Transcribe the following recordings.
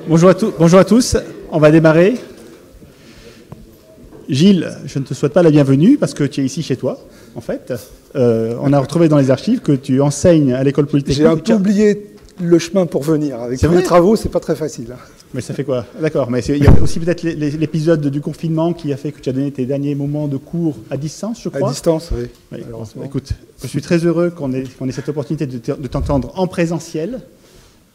Bonjour à tous, on va démarrer. Gilles, je ne te souhaite pas la bienvenue parce que tu es ici chez toi, en fait. On a retrouvé dans les archives que tu enseignes à l'école polytechnique. J'ai un peu oublié le chemin pour venir. Avec tous les travaux, c'est pas très facile. Mais ça fait quoi? D'accord, mais il y a aussi peut-être l'épisode du confinement qui a fait que tu as donné tes derniers moments de cours à distance, je crois. À distance, oui. Écoute, je suis très heureux qu'on ait cette opportunité de t'entendre en présentiel.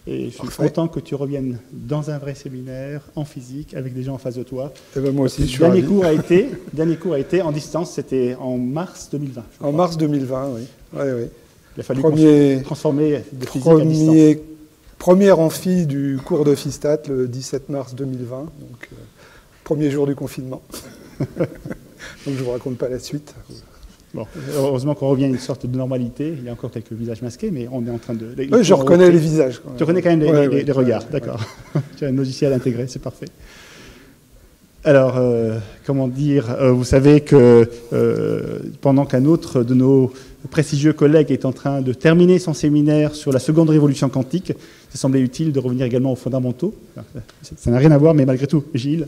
Et je suis content que tu reviennes dans un vrai séminaire en physique avec des gens en face de toi. Et ben moi aussi, je suis ravi. Dernier cours a été en distance, c'était en mars 2020. En mars 2020, oui. Oui. Il a fallu transformer de physique à distance. Premier amphi du cours de Phistat, le 17 mars 2020, donc premier jour du confinement. Donc je ne vous raconte pas la suite. Bon, heureusement qu'on revient à une sorte de normalité. Il y a encore quelques visages masqués, mais on est en train de... Oui, je reconnais les visages. Tu reconnais quand même les regards, d'accord. Tu as un logiciel intégré, c'est parfait. Alors, comment dire, vous savez que pendant qu'un autre de nos prestigieux collègues est en train de terminer son séminaire sur la seconde révolution quantique, ça semblait utile de revenir également aux fondamentaux. Ça n'a rien à voir, mais malgré tout, Gilles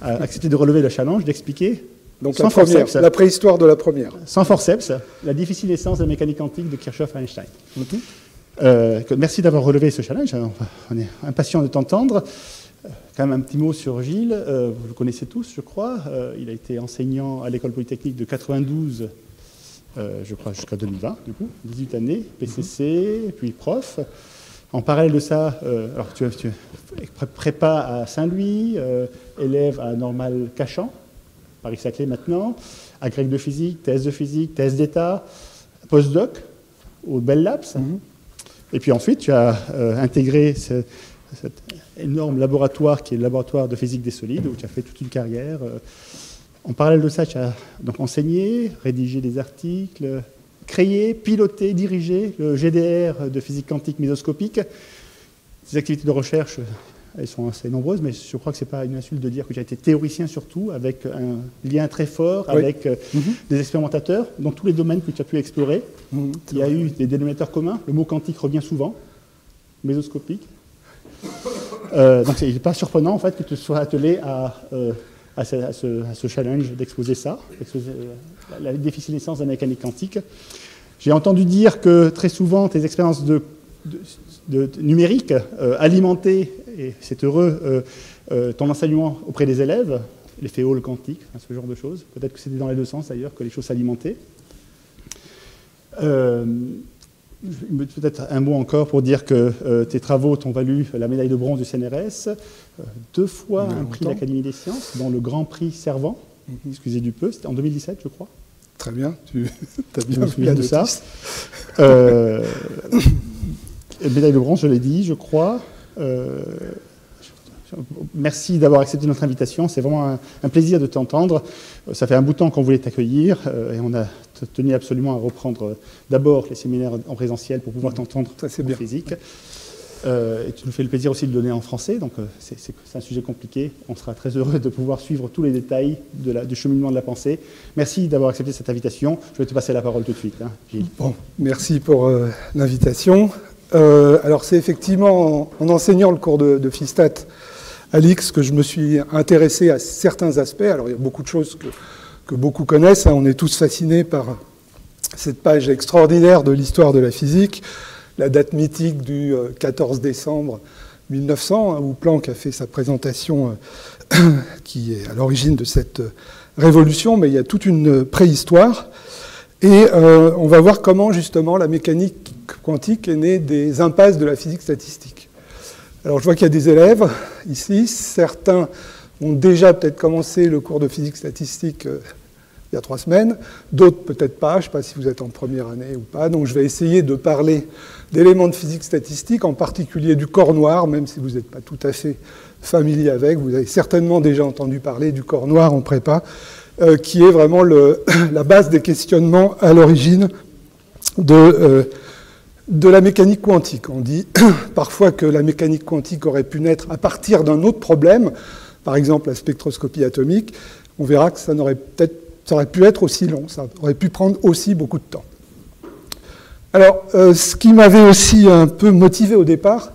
a accepté de relever le challenge, d'expliquer... Donc la préhistoire de la première. Sans forceps, la difficile essence de la mécanique quantique de Kirchhoff-Einstein. Merci d'avoir relevé ce challenge. On est impatient de t'entendre. Quand même un petit mot sur Gilles. Vous le connaissez tous, je crois. Il a été enseignant à l'école polytechnique de 92, je crois, jusqu'à 2020, du coup. 18 années, PCC, puis prof. En parallèle de ça, alors tu prépa à Saint-Louis, élève à Normal Cachan, Paris-Saclay maintenant, agrég de physique, thèse d'État, postdoc au Bell Labs. Et puis ensuite, tu as intégré cet énorme laboratoire qui est le laboratoire de physique des solides, où tu as fait toute une carrière. En parallèle de ça, tu as donc enseigné, rédigé des articles, créé, piloté, dirigé le GDR de physique quantique mésoscopique. Ces activités de recherche... Elles sont assez nombreuses, mais je crois que ce n'est pas une insulte de dire que j'ai été théoricien surtout, avec un lien très fort avec des expérimentateurs dans tous les domaines que tu as pu explorer. Il y a eu des dénominateurs communs. Le mot quantique revient souvent, mésoscopique. Donc il n'est pas surprenant en fait que tu sois attelé à ce challenge d'exposer ça, la difficile essence de la mécanique quantique. J'ai entendu dire que très souvent tes expériences numériques alimentaient, et c'est heureux, ton enseignement auprès des élèves, l'effet Hall quantique, ce genre de choses. Peut-être que c'était dans les deux sens d'ailleurs que les choses s'alimentaient. Peut-être un mot encore pour dire que tes travaux t'ont valu la médaille de bronze du CNRS, 2 fois un prix de l'Académie des sciences, dont le Grand Prix Servant, excusez du peu, c'était en 2017 je crois. Très bien, tu as bien souviens de ça. Médaille de bronze, je l'ai dit, je crois. Merci d'avoir accepté notre invitation. C'est vraiment un plaisir de t'entendre. Ça fait un bout de temps qu'on voulait t'accueillir et on a tenu absolument à reprendre d'abord les séminaires en présentiel pour pouvoir t'entendre en physique. Et tu nous fais le plaisir aussi de le donner en français, donc c'est un sujet compliqué. On sera très heureux de pouvoir suivre tous les détails du cheminement de la pensée. Merci d'avoir accepté cette invitation. Je vais te passer la parole tout de suite, Gilles. Bon, merci pour l'invitation. Alors c'est effectivement en enseignant le cours de Phistat à l'IX que je me suis intéressé à certains aspects. Alors il y a beaucoup de choses que beaucoup connaissent. On est tous fascinés par cette page extraordinaire de l'histoire de la physique, la date mythique du 14 décembre 1900, où Planck a fait sa présentation qui est à l'origine de cette révolution, mais il y a toute une préhistoire. Et on va voir comment justement la mécanique quantique est née des impasses de la physique statistique. Alors je vois qu'il y a des élèves ici, certains ont déjà peut-être commencé le cours de physique statistique il y a 3 semaines, d'autres peut-être pas, je ne sais pas si vous êtes en première année ou pas, donc je vais essayer de parler d'éléments de physique statistique, en particulier du corps noir, même si vous n'êtes pas tout à fait familier avec, vous avez certainement déjà entendu parler du corps noir en prépa, qui est vraiment la base des questionnements à l'origine de la mécanique quantique. On dit parfois que la mécanique quantique aurait pu naître à partir d'un autre problème, par exemple la spectroscopie atomique. On verra que ça aurait pu être aussi long, ça aurait pu prendre aussi beaucoup de temps. Alors, ce qui m'avait aussi un peu motivé au départ,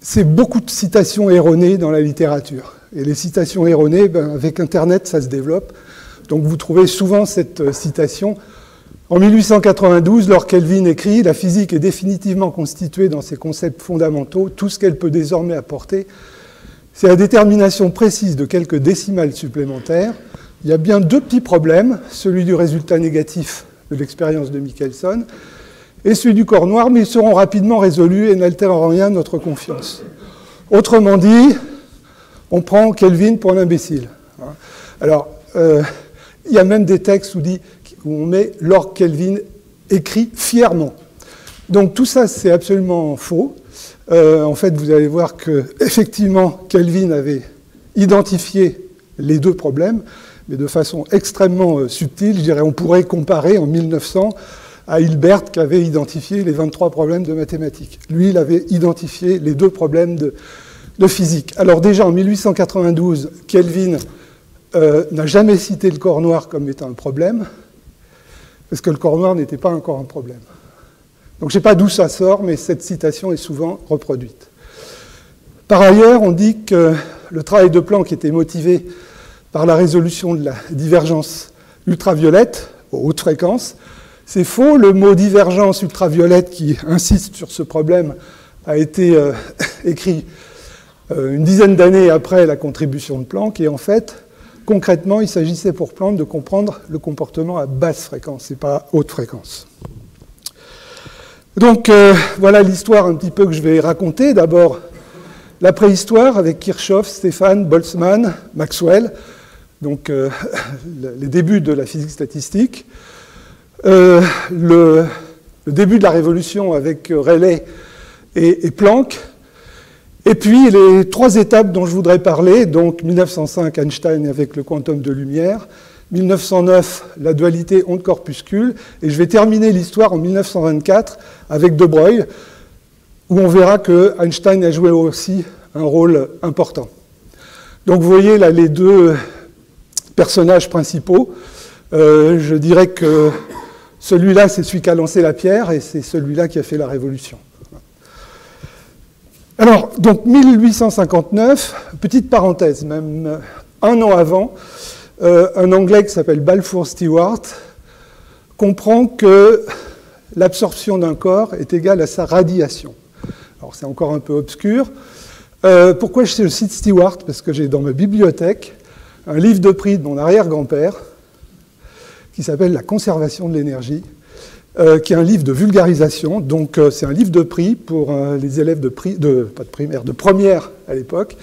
c'est beaucoup de citations erronées dans la littérature. Et les citations erronées, avec Internet, ça se développe. Donc vous trouvez souvent cette citation. En 1892, Lord Kelvin écrit « La physique est définitivement constituée dans ses concepts fondamentaux. Tout ce qu'elle peut désormais apporter, c'est la détermination précise de quelques décimales supplémentaires. Il y a bien deux petits problèmes, celui du résultat négatif de l'expérience de Michelson et celui du corps noir, mais ils seront rapidement résolus et n'altèrent en rien notre confiance. » Autrement dit, on prend Kelvin pour un imbécile. Alors, il y a même des textes où on met Lord Kelvin écrit fièrement. Donc tout ça, c'est absolument faux. En fait, vous allez voir que effectivement, Kelvin avait identifié les deux problèmes, mais de façon extrêmement subtile. Je dirais, on pourrait comparer en 1900 à Hilbert qui avait identifié les 23 problèmes de mathématiques. Lui, il avait identifié les deux problèmes de physique. Alors déjà, en 1892, Kelvin n'a jamais cité le corps noir comme étant un problème, parce que le corps noir n'était pas encore un problème. Donc je ne sais pas d'où ça sort, mais cette citation est souvent reproduite. Par ailleurs, on dit que le travail de Planck était motivé par la résolution de la divergence ultraviolette aux hautes fréquences. C'est faux, le mot divergence ultraviolette qui insiste sur ce problème a été écrit une dizaine d'années après la contribution de Planck, et en fait, concrètement, il s'agissait pour Planck de comprendre le comportement à basse fréquence et pas à haute fréquence. Donc, voilà l'histoire un petit peu que je vais raconter. D'abord, la préhistoire avec Kirchhoff, Stéphane, Boltzmann, Maxwell, donc les débuts de la physique statistique. Le début de la révolution avec Rayleigh et Planck. Et puis, les trois étapes dont je voudrais parler, donc 1905, Einstein avec le quantum de lumière, 1909, la dualité onde-corpuscule, et je vais terminer l'histoire en 1924 avec De Broglie, où on verra que Einstein a joué aussi un rôle important. Donc vous voyez là les deux personnages principaux. Je dirais que celui-là, c'est celui qui a lancé la pierre, et c'est celui-là qui a fait la révolution. Alors, donc 1859, petite parenthèse, même un an avant, un Anglais qui s'appelle Balfour Stewart comprend que l'absorption d'un corps est égale à sa radiation. Alors c'est encore un peu obscur. Pourquoi je cite Stewart? Parce que j'ai dans ma bibliothèque un livre de prix de mon arrière-grand-père qui s'appelle « La conservation de l'énergie », qui est un livre de vulgarisation. Donc c'est un livre de prix pour les élèves de première à l'époque,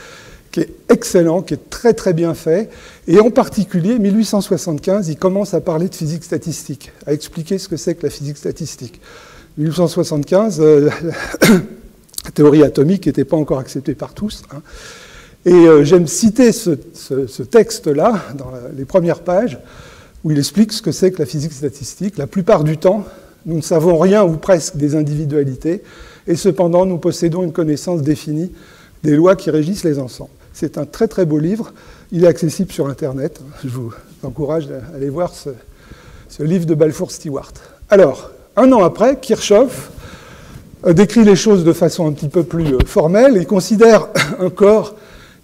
qui est excellent, qui est très très bien fait. Et en particulier, 1875, il commence à parler de physique statistique, à expliquer ce que c'est que la physique statistique. 1875, la théorie atomique n'était pas encore acceptée par tous. Hein. Et j'aime citer ce texte-là, dans les premières pages, où il explique ce que c'est que la physique statistique. La plupart du temps, nous ne savons rien ou presque des individualités, et cependant, nous possédons une connaissance définie des lois qui régissent les ensembles. C'est un très très beau livre, il est accessible sur Internet. Je vous encourage à aller voir ce livre de Balfour Stewart. Alors, un an après, Kirchhoff décrit les choses de façon un petit peu plus formelle. Il considère un corps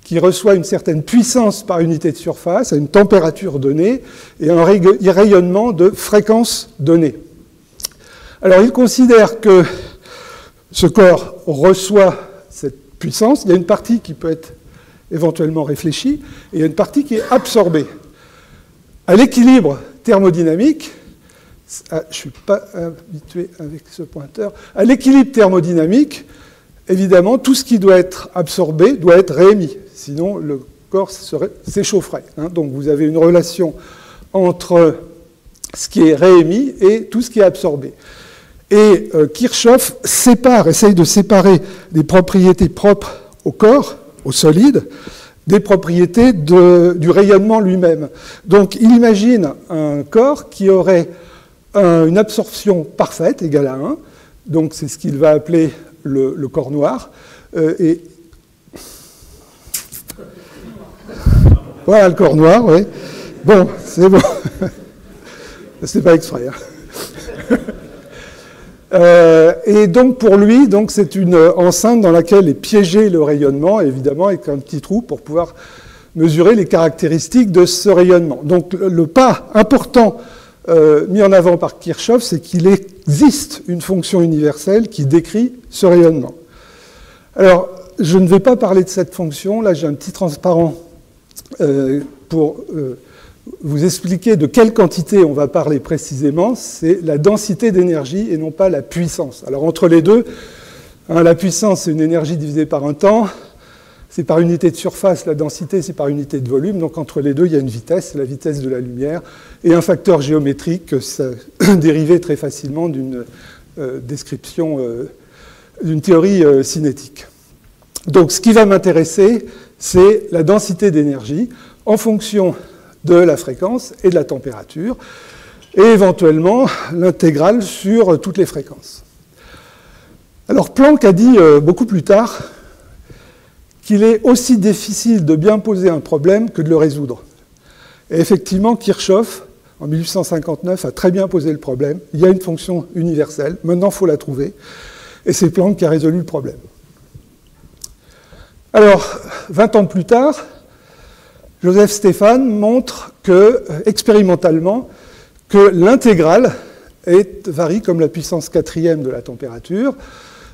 qui reçoit une certaine puissance par unité de surface, à une température donnée, et un rayonnement de fréquence donnée. Alors, il considère que ce corps reçoit cette puissance. Il y a une partie qui peut être éventuellement réfléchie, et il y a une partie qui est absorbée. À l'équilibre thermodynamique, je ne suis pas habitué avec ce pointeur, à l'équilibre thermodynamique, évidemment, tout ce qui doit être absorbé doit être réémis, sinon le corps s'échaufferait. Hein. Donc vous avez une relation entre ce qui est réémis et tout ce qui est absorbé. Et Kirchhoff essaye de séparer les propriétés propres au corps, au solide, des propriétés du rayonnement lui-même. Donc il imagine un corps qui aurait une absorption parfaite, égale à 1, donc c'est ce qu'il va appeler le corps noir, et voilà le corps noir, oui. Bon, c'est bon. C'est pas exprès. Hein. Et donc pour lui, c'est une enceinte dans laquelle est piégé le rayonnement, évidemment avec un petit trou pour pouvoir mesurer les caractéristiques de ce rayonnement. Donc le pas important mis en avant par Kirchhoff, c'est qu'il existe une fonction universelle qui décrit ce rayonnement. Alors, je ne vais pas parler de cette fonction, là j'ai un petit transparent pour vous expliquer de quelle quantité on va parler précisément, c'est la densité d'énergie et non pas la puissance. Alors entre les deux, la puissance c'est une énergie divisée par un temps, c'est par unité de surface, la densité c'est par unité de volume, donc entre les deux il y a une vitesse, c'est la vitesse de la lumière, et un facteur géométrique, ça dérivé très facilement d'une description, d'une théorie cinétique. Donc ce qui va m'intéresser, c'est la densité d'énergie en fonction de la fréquence et de la température, et éventuellement l'intégrale sur toutes les fréquences. Alors Planck a dit beaucoup plus tard qu'il est aussi difficile de bien poser un problème que de le résoudre. Et effectivement, Kirchhoff, en 1859, a très bien posé le problème. Il y a une fonction universelle, maintenant il faut la trouver, et c'est Planck qui a résolu le problème. Alors, 20 ans plus tard, Joseph Stefan montre expérimentalement que l'intégrale varie comme la puissance quatrième de la température.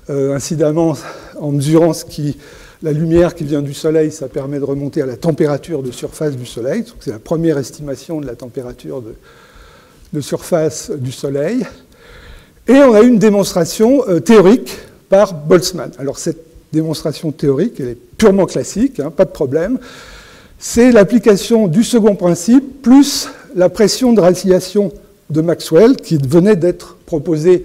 Incidemment, en mesurant la lumière qui vient du Soleil, ça permet de remonter à la température de surface du Soleil. C'est la première estimation de la température de surface du Soleil. Et on a eu une démonstration théorique par Boltzmann. Alors cette démonstration théorique, elle est purement classique, pas de problème. C'est l'application du second principe plus la pression de radiation de Maxwell, qui venait d'être proposée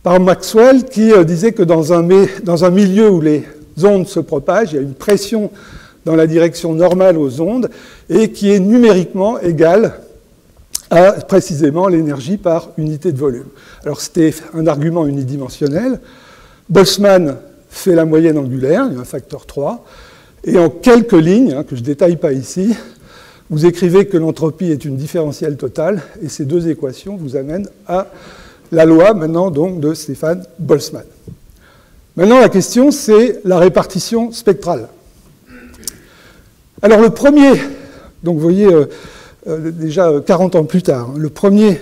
par Maxwell, qui disait que dans un milieu où les ondes se propagent, il y a une pression dans la direction normale aux ondes, et qui est numériquement égale à précisément l'énergie par unité de volume. Alors c'était un argument unidimensionnel. Boltzmann fait la moyenne angulaire, il y a un facteur 3, et en quelques lignes, que je ne détaille pas ici, vous écrivez que l'entropie est une différentielle totale, et ces deux équations vous amènent à la loi maintenant donc de Stefan Boltzmann. Maintenant la question c'est la répartition spectrale. Alors le premier, donc vous voyez déjà 40 ans plus tard, le premier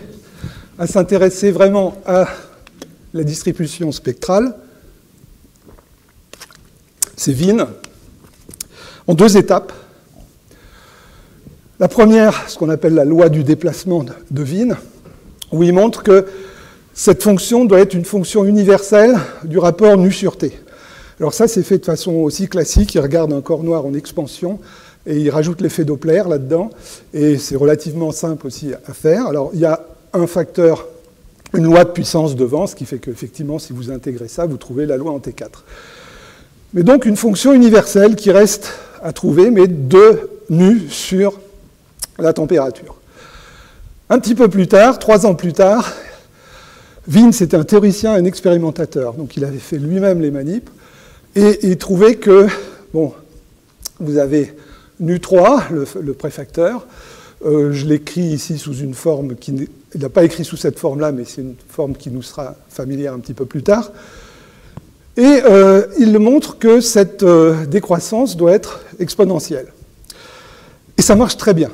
à s'intéresser vraiment à la distribution spectrale, c'est Wien, en deux étapes. La première, ce qu'on appelle la loi du déplacement de Wien, où il montre que cette fonction doit être une fonction universelle du rapport nu sur T. Alors ça, c'est fait de façon aussi classique. Il regarde un corps noir en expansion et il rajoute l'effet Doppler là-dedans. Et c'est relativement simple aussi à faire. Alors il y a un facteur, une loi de puissance devant, ce qui fait qu'effectivement, si vous intégrez ça, vous trouvez la loi en T4. Mais donc une fonction universelle qui reste à trouver, mais de nu sur la température. Un petit peu plus tard, 3 ans plus tard, Wien, c'était un théoricien, un expérimentateur. Donc il avait fait lui-même les manips. Et il trouvait que, bon, vous avez nu3, le préfacteur. Je l'écris ici sous une forme qui... Il n'a pas écrit sous cette forme-là, mais c'est une forme qui nous sera familière un petit peu plus tard. Et il montre que cette décroissance doit être exponentielle. Et ça marche très bien.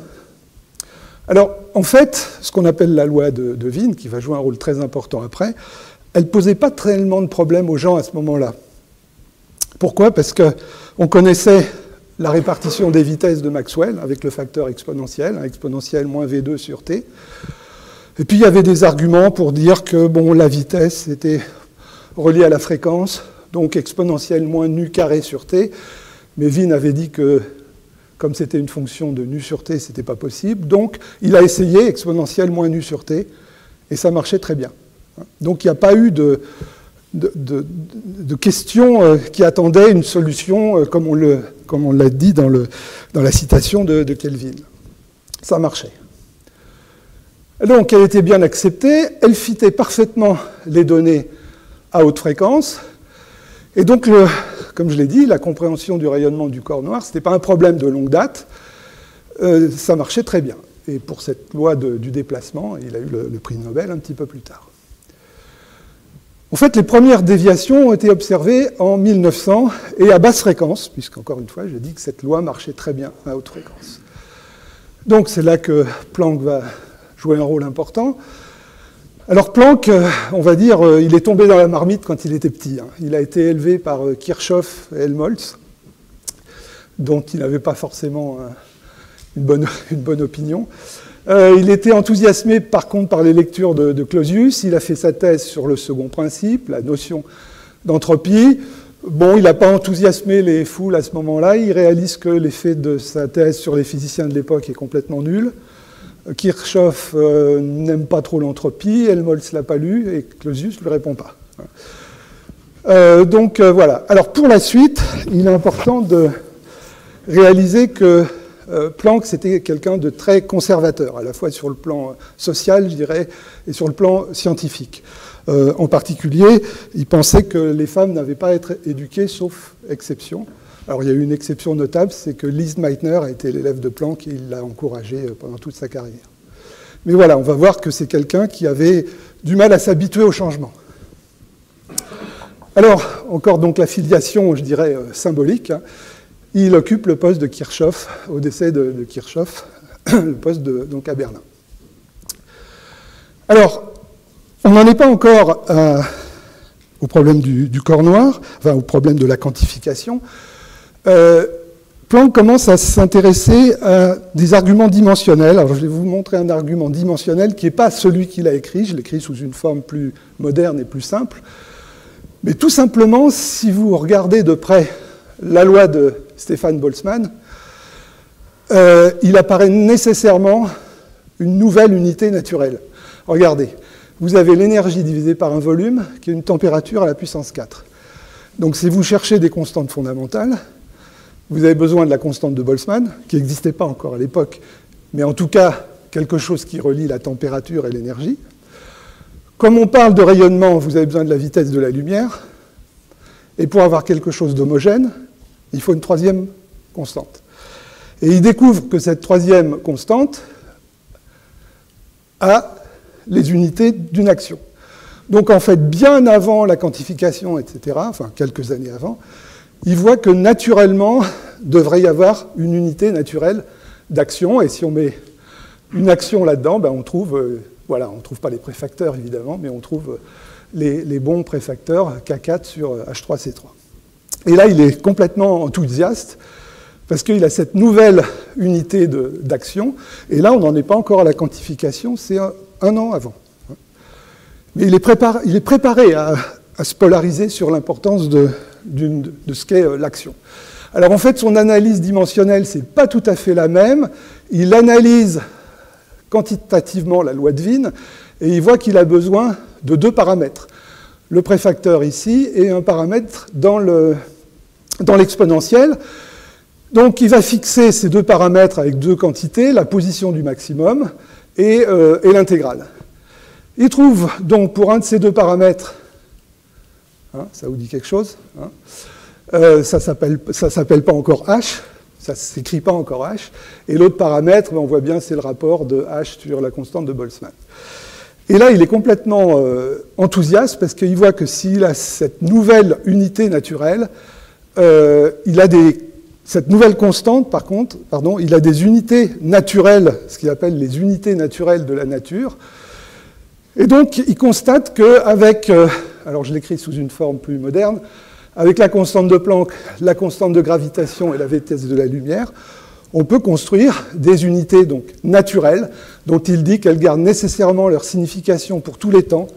Alors, en fait, ce qu'on appelle la loi de Wien, qui va jouer un rôle très important après, elle ne posait pas tellement de problèmes aux gens à ce moment-là. Pourquoi? Parce qu'on connaissait la répartition des vitesses de Maxwell avec le facteur exponentiel, exponentiel moins V2 sur T. Et puis, il y avait des arguments pour dire que bon, la vitesse était reliée à la fréquence, donc exponentielle moins nu carré sur T. Mais Wien avait dit que comme c'était une fonction de nu sur T, ce n'était pas possible. Donc, il a essayé exponentielle moins nu sur T, et ça marchait très bien. Donc, il n'y a pas eu de questions qui attendaient une solution, comme on l'a dit dans la citation de Kelvin. Ça marchait. Donc, elle était bien acceptée, elle fitait parfaitement les données à haute fréquence, et donc, comme je l'ai dit, la compréhension du rayonnement du corps noir, ce n'était pas un problème de longue date, ça marchait très bien. Et pour cette loi du déplacement, il a eu le prix Nobel un petit peu plus tard. En fait, les premières déviations ont été observées en 1900 et à basse fréquence, puisqu'encore une fois, j'ai dit que cette loi marchait très bien à haute fréquence. Donc c'est là que Planck va jouer un rôle important. Alors Planck, on va dire, il est tombé dans la marmite quand il était petit. Il a été élevé par Kirchhoff et Helmholtz, dont il n'avait pas forcément une bonne opinion. Il était enthousiasmé par contre par les lectures de Clausius. Il a fait sa thèse sur le second principe, la notion d'entropie. Bon, il n'a pas enthousiasmé les foules à ce moment-là. Il réalise que l'effet de sa thèse sur les physiciens de l'époque est complètement nul. Kirchhoff n'aime pas trop l'entropie, Helmholtz ne l'a pas lu et Clausius ne lui répond pas. Donc voilà. Alors pour la suite, il est important de réaliser que Planck, c'était quelqu'un de très conservateur, à la fois sur le plan social, je dirais, et sur le plan scientifique. En particulier, il pensait que les femmes n'avaient pas à être éduquées, sauf exception. Alors il y a eu une exception notable, c'est que Lise Meitner a été l'élève de Planck et il l'a encouragé pendant toute sa carrière. Mais voilà, on va voir que c'est quelqu'un qui avait du mal à s'habituer au changement. Alors, encore donc la filiation, je dirais, symbolique. Il occupe le poste de Kirchhoff, au décès de Kirchhoff, le poste donc à Berlin. Alors, on n'en est pas encore au problème du corps noir, enfin au problème de la quantification. Planck commence à s'intéresser à des arguments dimensionnels. Alors, je vais vous montrer un argument dimensionnel qui n'est pas celui qu'il a écrit. Je l'écris sous une forme plus moderne et plus simple. Mais tout simplement, si vous regardez de près la loi de Stefan Boltzmann, il apparaît nécessairement une nouvelle unité naturelle. Regardez, vous avez l'énergie divisée par un volume qui est une température à la puissance 4. Donc si vous cherchez des constantes fondamentales, vous avez besoin de la constante de Boltzmann, qui n'existait pas encore à l'époque, mais en tout cas quelque chose qui relie la température et l'énergie. Comme on parle de rayonnement, vous avez besoin de la vitesse de la lumière, et pour avoir quelque chose d'homogène, il faut une troisième constante. Et il découvre que cette troisième constante a les unités d'une action. Donc en fait, bien avant la quantification, etc., enfin quelques années avant, il voit que naturellement, devrait y avoir une unité naturelle d'action, et si on met une action là-dedans, ben on trouve, voilà, on ne trouve pas les préfacteurs évidemment, mais on trouve les bons préfacteurs K4 sur H3C3. Et là, il est complètement enthousiaste, parce qu'il a cette nouvelle unité d'action, et là, on n'en est pas encore à la quantification, c'est un an avant. Mais il est préparé à se polariser sur l'importance de ce qu'est l'action. Alors en fait, son analyse dimensionnelle, c'est pas tout à fait la même. Il analyse quantitativement la loi de Wien, et il voit qu'il a besoin de deux paramètres. Le préfacteur ici, et un paramètre dans l'exponentielle. Donc il va fixer ces deux paramètres avec deux quantités, la position du maximum et l'intégrale. Il trouve donc pour un de ces deux paramètres, ça vous dit quelque chose, ça s'appelle pas encore H, ça ne s'écrit pas encore H, et l'autre paramètre, on voit bien, c'est le rapport de H sur la constante de Boltzmann. Et là, il est complètement enthousiaste parce qu'il voit que s'il a cette nouvelle unité naturelle, cette nouvelle constante, par contre, il a des unités naturelles, ce qu'il appelle les unités naturelles de la nature. Et donc, il constate qu'avec, alors je l'écris sous une forme plus moderne, avec la constante de Planck, la constante de gravitation et la vitesse de la lumière, on peut construire des unités donc naturelles, dont il dit qu'elles gardent nécessairement leur signification pour tous les temps,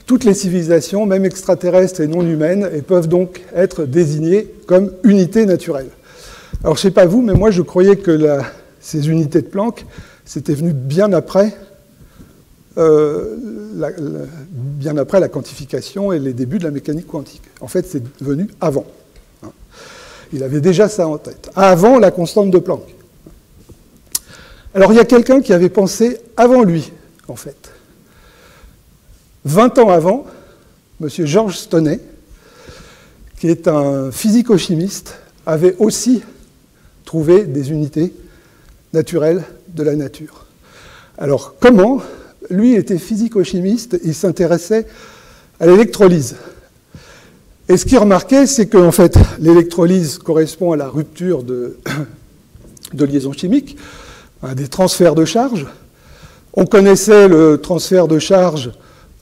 toutes les civilisations, même extraterrestres et non humaines, et peuvent donc être désignées comme unités naturelles. Alors je ne sais pas vous, mais moi je croyais que ces unités de Planck, c'était venu bien après la quantification et les débuts de la mécanique quantique. En fait, c'est venu avant. Il avait déjà ça en tête, avant la constante de Planck. Alors il y a quelqu'un qui avait pensé avant lui, en fait. 20 ans avant, M. George Stoney, qui est un physico-chimiste, avait aussi trouvé des unités naturelles de la nature. Alors comment? Lui était physico-chimiste, il s'intéressait à l'électrolyse. Et ce qu'il remarquait, c'est qu'en fait, l'électrolyse correspond à la rupture de liaison chimique, à des transferts de charge. On connaissait le transfert de charge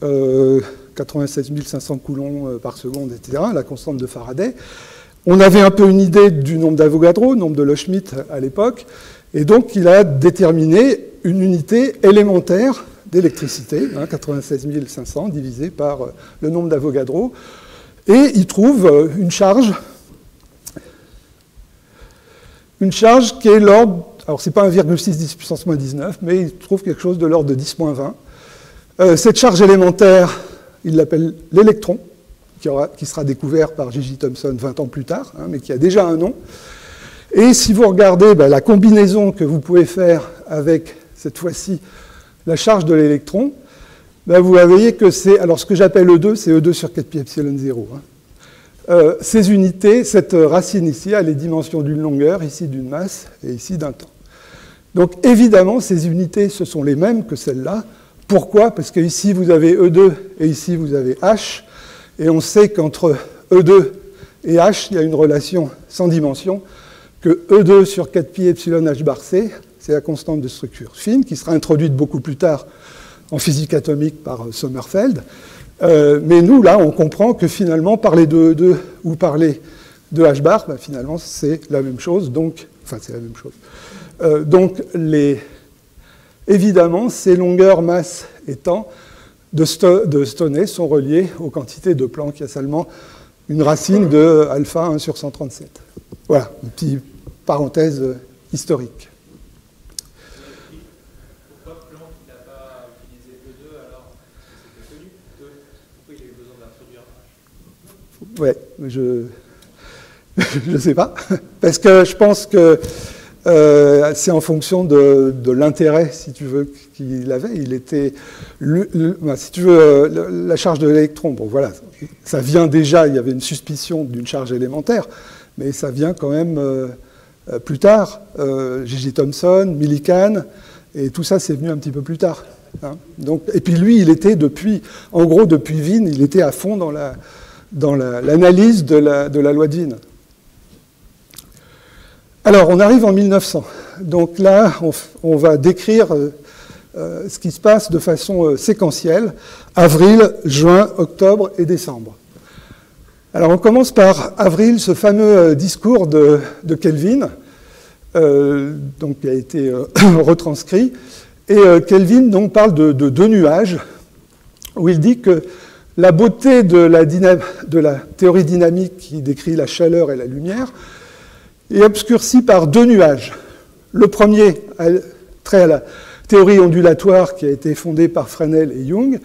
96 500 coulombs par seconde, etc., la constante de Faraday. On avait un peu une idée du nombre d'Avogadro, nombre de Loschmidt à l'époque, et donc il a déterminé une unité élémentaire d'électricité, 96 500 divisé par le nombre d'Avogadro, et il trouve une charge qui est l'ordre, alors c'est pas 1,6 10 puissance moins 19, mais il trouve quelque chose de l'ordre de 10 moins 20. Cette charge élémentaire, il l'appelle l'électron, qui sera découvert par J.J. Thomson 20 ans plus tard, mais qui a déjà un nom. Et si vous regardez la combinaison que vous pouvez faire avec, cette fois-ci, la charge de l'électron, vous voyez que c'est, alors ce que j'appelle E2, c'est E2 sur 4 pi epsilon 0. Ces unités, cette racine ici, a les dimensions d'une longueur, ici d'une masse, et ici d'un temps. Donc évidemment, ces unités, ce sont les mêmes que celles-là. Pourquoi? Parce que ici, vous avez E2, et ici, vous avez H, et on sait qu'entre E2 et H, il y a une relation sans dimension, que E2 sur 4 pi epsilon H bar C, c'est la constante de structure fine, qui sera introduite beaucoup plus tard en physique atomique par Sommerfeld. Mais nous, là, on comprend que finalement, parler de E2 ou parler de H bar, finalement, c'est la même chose. Donc, enfin, c'est la même chose. Donc, évidemment, ces longueurs, masses et temps de Stoney sont reliées aux quantités de Planck. Il y a seulement une racine de alpha 1 sur 137. Voilà, une petite parenthèse historique. Pourquoi Planck n'a pas utilisé E2 alors que c'était connu? Pourquoi il a eu besoin d'introduire H? Ouais, je ne sais pas. Parce que je pense que c'est en fonction de l'intérêt, si tu veux, qu'il avait. Il était, si tu veux, la charge de l'électron. Bon, voilà, ça vient déjà. Il y avait une suspicion d'une charge élémentaire, mais ça vient quand même plus tard. J.J. Thomson, Millikan, et tout ça, c'est venu un petit peu plus tard. Donc, et puis lui, il était en gros, depuis Wien, il était à fond dans l'analyse de la loi de Wien. Alors, on arrive en 1900. Donc là, on va décrire ce qui se passe de façon séquentielle, avril, juin, octobre et décembre. Alors, on commence par avril, ce fameux discours de Kelvin, donc, qui a été retranscrit. Et Kelvin donc, parle de deux nuages, où il dit que la beauté de la théorie dynamique qui décrit la chaleur et la lumière est obscurcie par deux nuages. Le premier, trait à la théorie ondulatoire qui a été fondée par Fresnel et Young,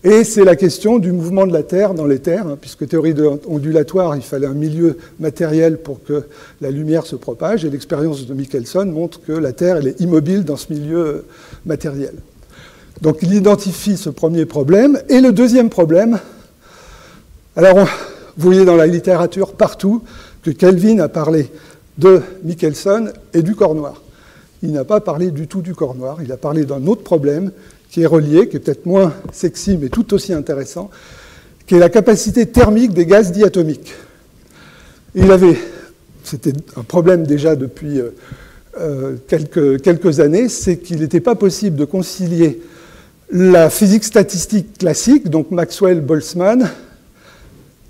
et c'est la question du mouvement de la Terre dans l'éther, puisque théorie ondulatoire, il fallait un milieu matériel pour que la lumière se propage, et l'expérience de Michelson montre que la Terre elle est immobile dans ce milieu matériel. Donc il identifie ce premier problème, et le deuxième problème, alors vous voyez dans la littérature partout que Kelvin a parlé de Michelson et du corps noir. Il n'a pas parlé du tout du corps noir, il a parlé d'un autre problème qui est relié, qui est peut-être moins sexy, mais tout aussi intéressant, qui est la capacité thermique des gaz diatomiques. C'était un problème déjà depuis quelques années, c'est qu'il n'était pas possible de concilier la physique statistique classique, donc Maxwell-Boltzmann,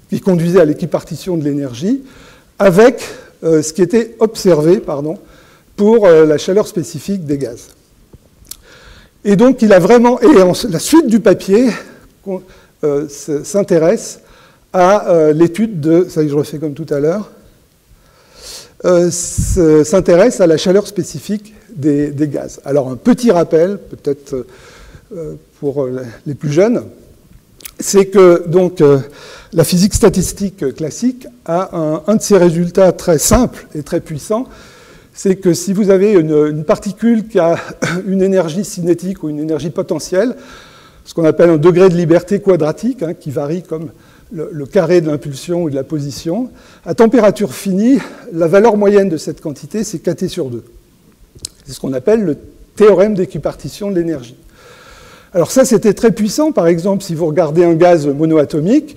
qui conduisait à l'équipartition de l'énergie, avec ce qui était observé pour la chaleur spécifique des gaz. Et donc, il a vraiment... Et la suite du papier s'intéresse à l'étude de... Ça y est, je refais comme tout à l'heure. S'intéresse à la chaleur spécifique des gaz. Alors, un petit rappel, peut-être pour les plus jeunes, c'est que donc, la physique statistique classique a un de ses résultats très simples et très puissants, c'est que si vous avez une particule qui a une énergie cinétique ou une énergie potentielle, ce qu'on appelle un degré de liberté quadratique, qui varie comme le carré de l'impulsion ou de la position, à température finie, la valeur moyenne de cette quantité, c'est kT sur 2. C'est ce qu'on appelle le théorème d'équipartition de l'énergie. Alors ça, c'était très puissant. Par exemple, si vous regardez un gaz monoatomique,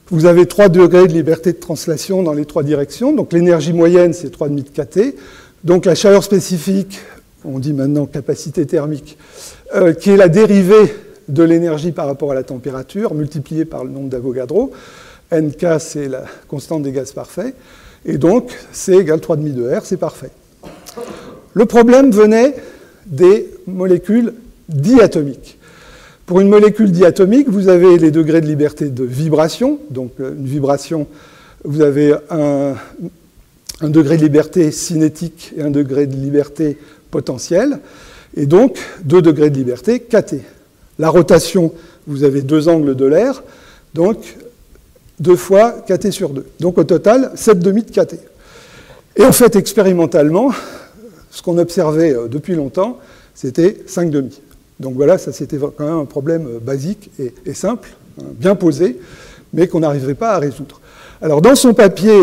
vous avez 3 degrés de liberté de translation dans les 3 directions. Donc l'énergie moyenne, c'est 3,5 kT. Donc la chaleur spécifique, on dit maintenant capacité thermique, qui est la dérivée de l'énergie par rapport à la température, multipliée par le nombre d'Avogadro. Nk, c'est la constante des gaz parfaits. Et donc, C égale 3,5 de R, c'est parfait. Le problème venait des molécules diatomiques. Pour une molécule diatomique, vous avez les degrés de liberté de vibration. Donc, une vibration, vous avez un degré de liberté cinétique et un degré de liberté potentielle. Et donc, 2 degrés de liberté, kT. La rotation, vous avez 2 angles de l'air. Donc, 2 fois kT sur 2. Donc, au total, 7,5 de kT. Et en fait, expérimentalement, ce qu'on observait depuis longtemps, c'était 5,5. Donc voilà, ça c'était quand même un problème basique et simple, bien posé, mais qu'on n'arrivait pas à résoudre. Alors dans son papier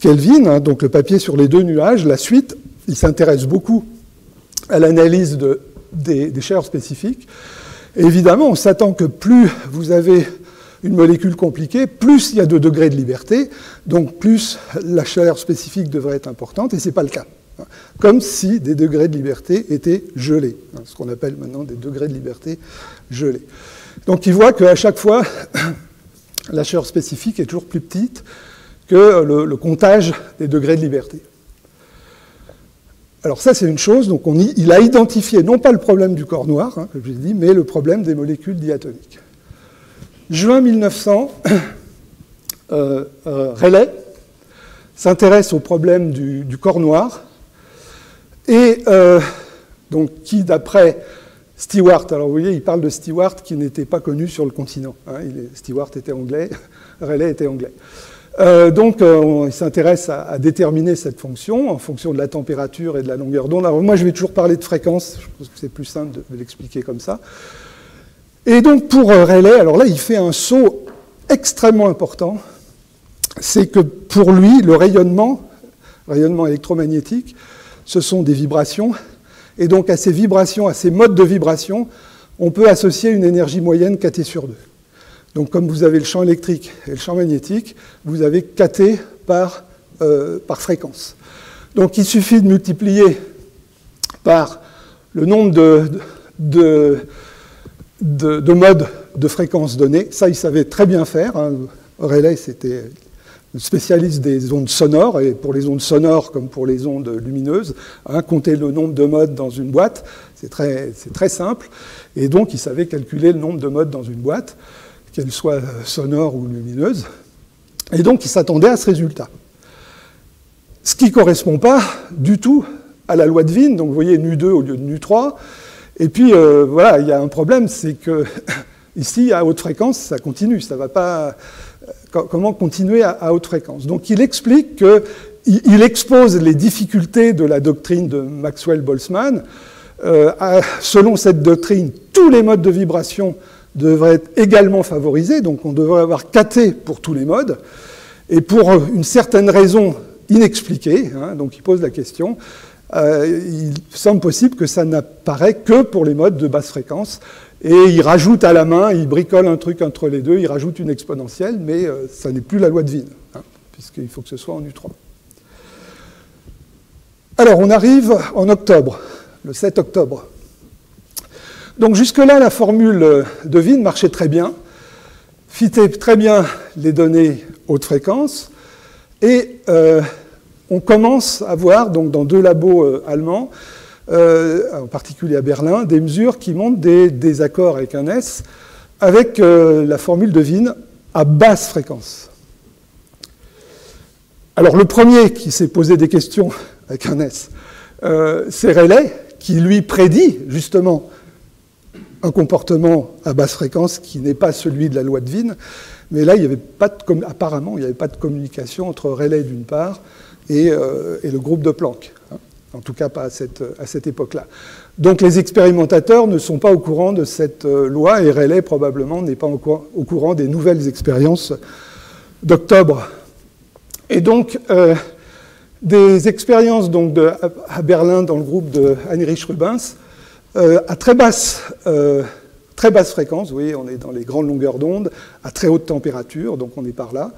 Kelvin, donc le papier sur les 2 nuages, la suite, il s'intéresse beaucoup à l'analyse des chaleurs spécifiques. Et évidemment, on s'attend que plus vous avez une molécule compliquée, plus il y a de degrés de liberté, donc plus la chaleur spécifique devrait être importante, et ce n'est pas le cas. Comme si des degrés de liberté étaient gelés, ce qu'on appelle maintenant des degrés de liberté gelés. Donc il voit qu'à chaque fois, la chaleur spécifique est toujours plus petite que le comptage des degrés de liberté. Alors ça, c'est une chose, donc il a identifié non pas le problème du corps noir, comme je l'ai dit, mais le problème des molécules diatomiques. Juin 1900, Rayleigh s'intéresse au problème du corps noir, et donc qui, d'après Stewart, alors vous voyez, il parle de Stewart qui n'était pas connu sur le continent. Stewart était anglais, Rayleigh était anglais. Donc il s'intéresse à déterminer cette fonction en fonction de la température et de la longueur d'onde. Alors moi, je vais toujours parler de fréquence, je pense que c'est plus simple de l'expliquer comme ça. Et donc pour Rayleigh, alors là, il fait un saut extrêmement important. C'est que pour lui, le rayonnement électromagnétique, ce sont des vibrations. Et donc à ces vibrations, à ces modes de vibration, on peut associer une énergie moyenne kT sur 2. Donc comme vous avez le champ électrique et le champ magnétique, vous avez kT par fréquence. Donc il suffit de multiplier par le nombre de modes de fréquence donnés. Ça, il savait très bien faire. Rayleigh, c'était spécialiste des ondes sonores, et pour les ondes sonores comme pour les ondes lumineuses, compter le nombre de modes dans une boîte, c'est très simple. Et donc il savait calculer le nombre de modes dans une boîte, qu'elle soit sonore ou lumineuse. Et donc il s'attendait à ce résultat. Ce qui ne correspond pas du tout à la loi de Wien. Donc vous voyez nu2 au lieu de nu3. Et puis voilà, il y a un problème, c'est que ici, à haute fréquence, ça continue. Ça va pas. Comment continuer à haute fréquence? Donc il explique qu'il expose les difficultés de la doctrine de Maxwell-Boltzmann. Selon cette doctrine, tous les modes de vibration devraient être également favorisés, donc on devrait avoir kT pour tous les modes, et pour une certaine raison inexpliquée, donc il pose la question, il semble possible que ça n'apparaît que pour les modes de basse fréquence, et il rajoute à la main, il bricole un truc entre les deux, il rajoute une exponentielle, mais ça n'est plus la loi de Wien, puisqu'il faut que ce soit en U3. Alors on arrive en octobre, le 7 octobre. Donc jusque-là, la formule de Wien marchait très bien, fitait très bien les données haute fréquence, et on commence à voir, donc, dans 2 labos allemands, en particulier à Berlin, des mesures qui montrent des désaccords avec un S, avec la formule de Wien à basse fréquence. Alors le premier qui s'est posé des questions avec un S, c'est Rayleigh, qui lui prédit justement un comportement à basse fréquence qui n'est pas celui de la loi de Wien, mais là, apparemment, il n'y avait pas de communication entre Rayleigh d'une part et le groupe de Planck, en tout cas pas à cette époque-là. Donc les expérimentateurs ne sont pas au courant de cette loi, et Rayleigh probablement n'est pas au courant des nouvelles expériences d'octobre. Et donc, des expériences donc, à Berlin dans le groupe de Heinrich Rubens, à très basse très basse fréquence, vous voyez, on est dans les grandes longueurs d'onde, à très haute température, donc on est par là.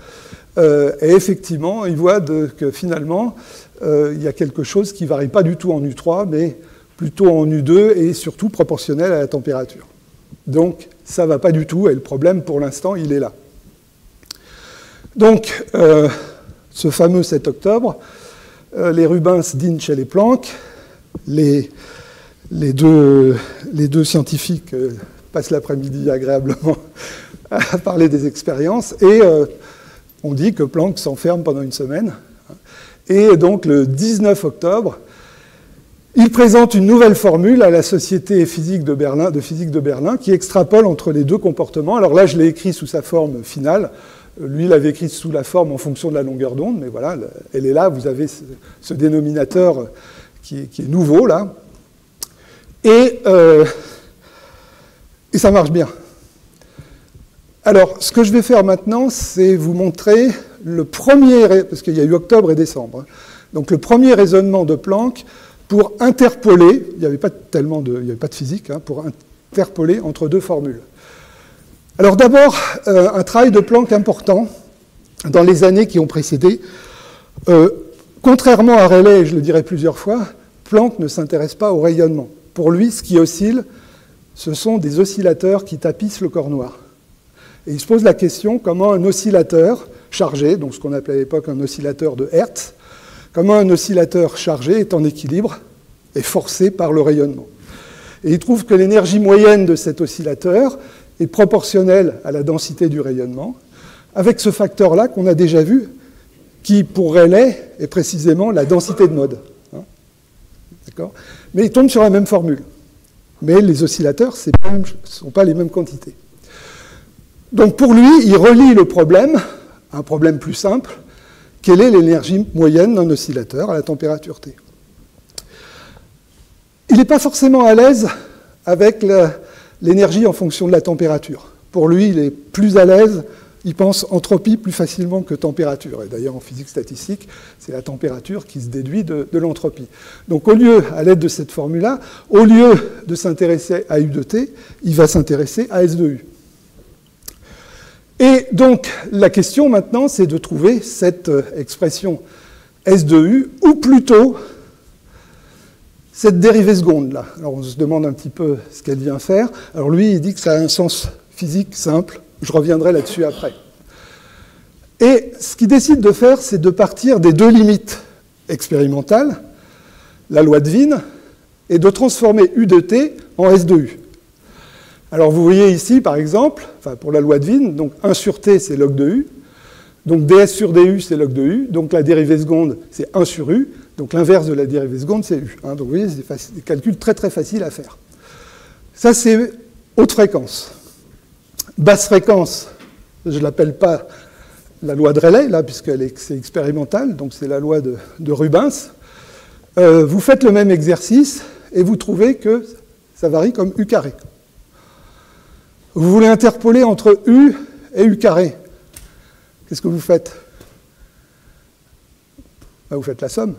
Et effectivement, il voit que finalement, il y a quelque chose qui ne varie pas du tout en U3, mais plutôt en U2 et surtout proportionnel à la température. Donc, ça ne va pas du tout, et le problème, pour l'instant, il est là. Donc, ce fameux 7 octobre, les Rubens, Dinch et les Planck, les deux scientifiques passent l'après-midi agréablement à parler des expériences, et on dit que Planck s'enferme pendant une semaine. Et donc, le 19 octobre, il présente une nouvelle formule à la Société de physique de Berlin qui extrapole entre les deux comportements. Alors là, je l'ai écrit sous sa forme finale. Lui, il l'avait écrit sous la forme en fonction de la longueur d'onde, mais voilà, elle est là. Vous avez ce dénominateur qui est nouveau, là. Et ça marche bien. Alors, ce que je vais faire maintenant, c'est vous montrer le premier, parce qu'il y a eu octobre et décembre, hein. Donc le premier raisonnement de Planck pour interpoler, il n'y avait pas de physique, hein, pour interpoler entre deux formules. Alors d'abord, un travail de Planck important dans les années qui ont précédé. Contrairement à Rayleigh, et je le dirai plusieurs fois, Planck ne s'intéresse pas au rayonnement. Pour lui, ce qui oscille, ce sont des oscillateurs qui tapissent le corps noir. Et il se pose la question comment un oscillateur chargé, donc ce qu'on appelait à l'époque un oscillateur de Hertz, comment un oscillateur chargé est en équilibre et forcé par le rayonnement. Et il trouve que l'énergie moyenne de cet oscillateur est proportionnelle à la densité du rayonnement, avec ce facteur-là qu'on a déjà vu, qui, pour Rayleigh, est précisément la densité de mode. Hein, d'accord ? Mais il tombe sur la même formule. Mais les oscillateurs ne sont pas les mêmes quantités. Donc pour lui, il relie le problème, un problème plus simple, quelle est l'énergie moyenne d'un oscillateur à la température T. Il n'est pas forcément à l'aise avec l'énergie en fonction de la température. Pour lui, il est plus à l'aise, il pense entropie plus facilement que température. Et d'ailleurs, en physique statistique, c'est la température qui se déduit de l'entropie. Donc au lieu, à l'aide de cette formule-là, au lieu de s'intéresser à U de T, il va s'intéresser à S de U. Et donc, la question maintenant, c'est de trouver cette expression S de U, ou plutôt cette dérivée seconde, là. Alors, on se demande un petit peu ce qu'elle vient faire. Alors, lui, il dit que ça a un sens physique simple. Je reviendrai là-dessus après. Et ce qu'il décide de faire, c'est de partir des deux limites expérimentales, la loi de Wien, et de transformer U de T en S de U. Alors vous voyez ici, par exemple, pour la loi de Wien, donc 1 sur T, c'est log de U. Donc ds sur du, c'est log de U. Donc la dérivée seconde, c'est 1 sur U. Donc l'inverse de la dérivée seconde, c'est U. Hein, donc vous voyez, c'est des calculs très très faciles à faire. Ça, c'est haute fréquence. Basse fréquence, je ne l'appelle pas la loi de Rayleigh, là, c'est expérimental, donc c'est la loi de Rubens. Vous faites le même exercice et vous trouvez que ça varie comme U carré. Vous voulez interpoler entre U et U carré. Qu'est-ce que vous faites? Ben, vous faites la somme.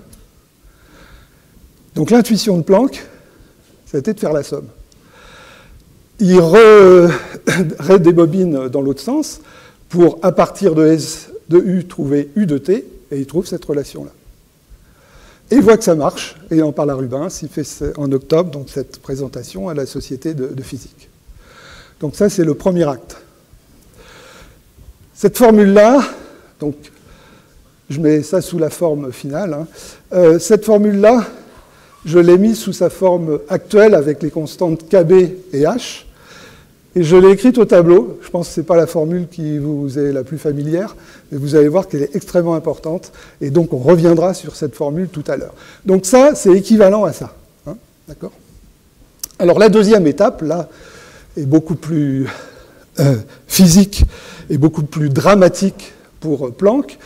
Donc l'intuition de Planck, ça a été de faire la somme. Il redébobine dans l'autre sens pour, à partir de S de U, trouver U de T, et il trouve cette relation-là. Et il voit que ça marche, et il en parle à Rubens, il fait en octobre donc, cette présentation à la Société de physique. Donc ça, c'est le premier acte. Cette formule-là, donc je mets ça sous la forme finale, hein, cette formule-là, je l'ai mise sous sa forme actuelle avec les constantes KB et H, et je l'ai écrite au tableau. Je pense que ce n'est pas la formule qui vous est la plus familière, mais vous allez voir qu'elle est extrêmement importante, et donc on reviendra sur cette formule tout à l'heure. Donc ça, c'est équivalent à ça. Hein, d'accord ? Alors la deuxième étape, là, est beaucoup plus physique et beaucoup plus dramatique pour Planck,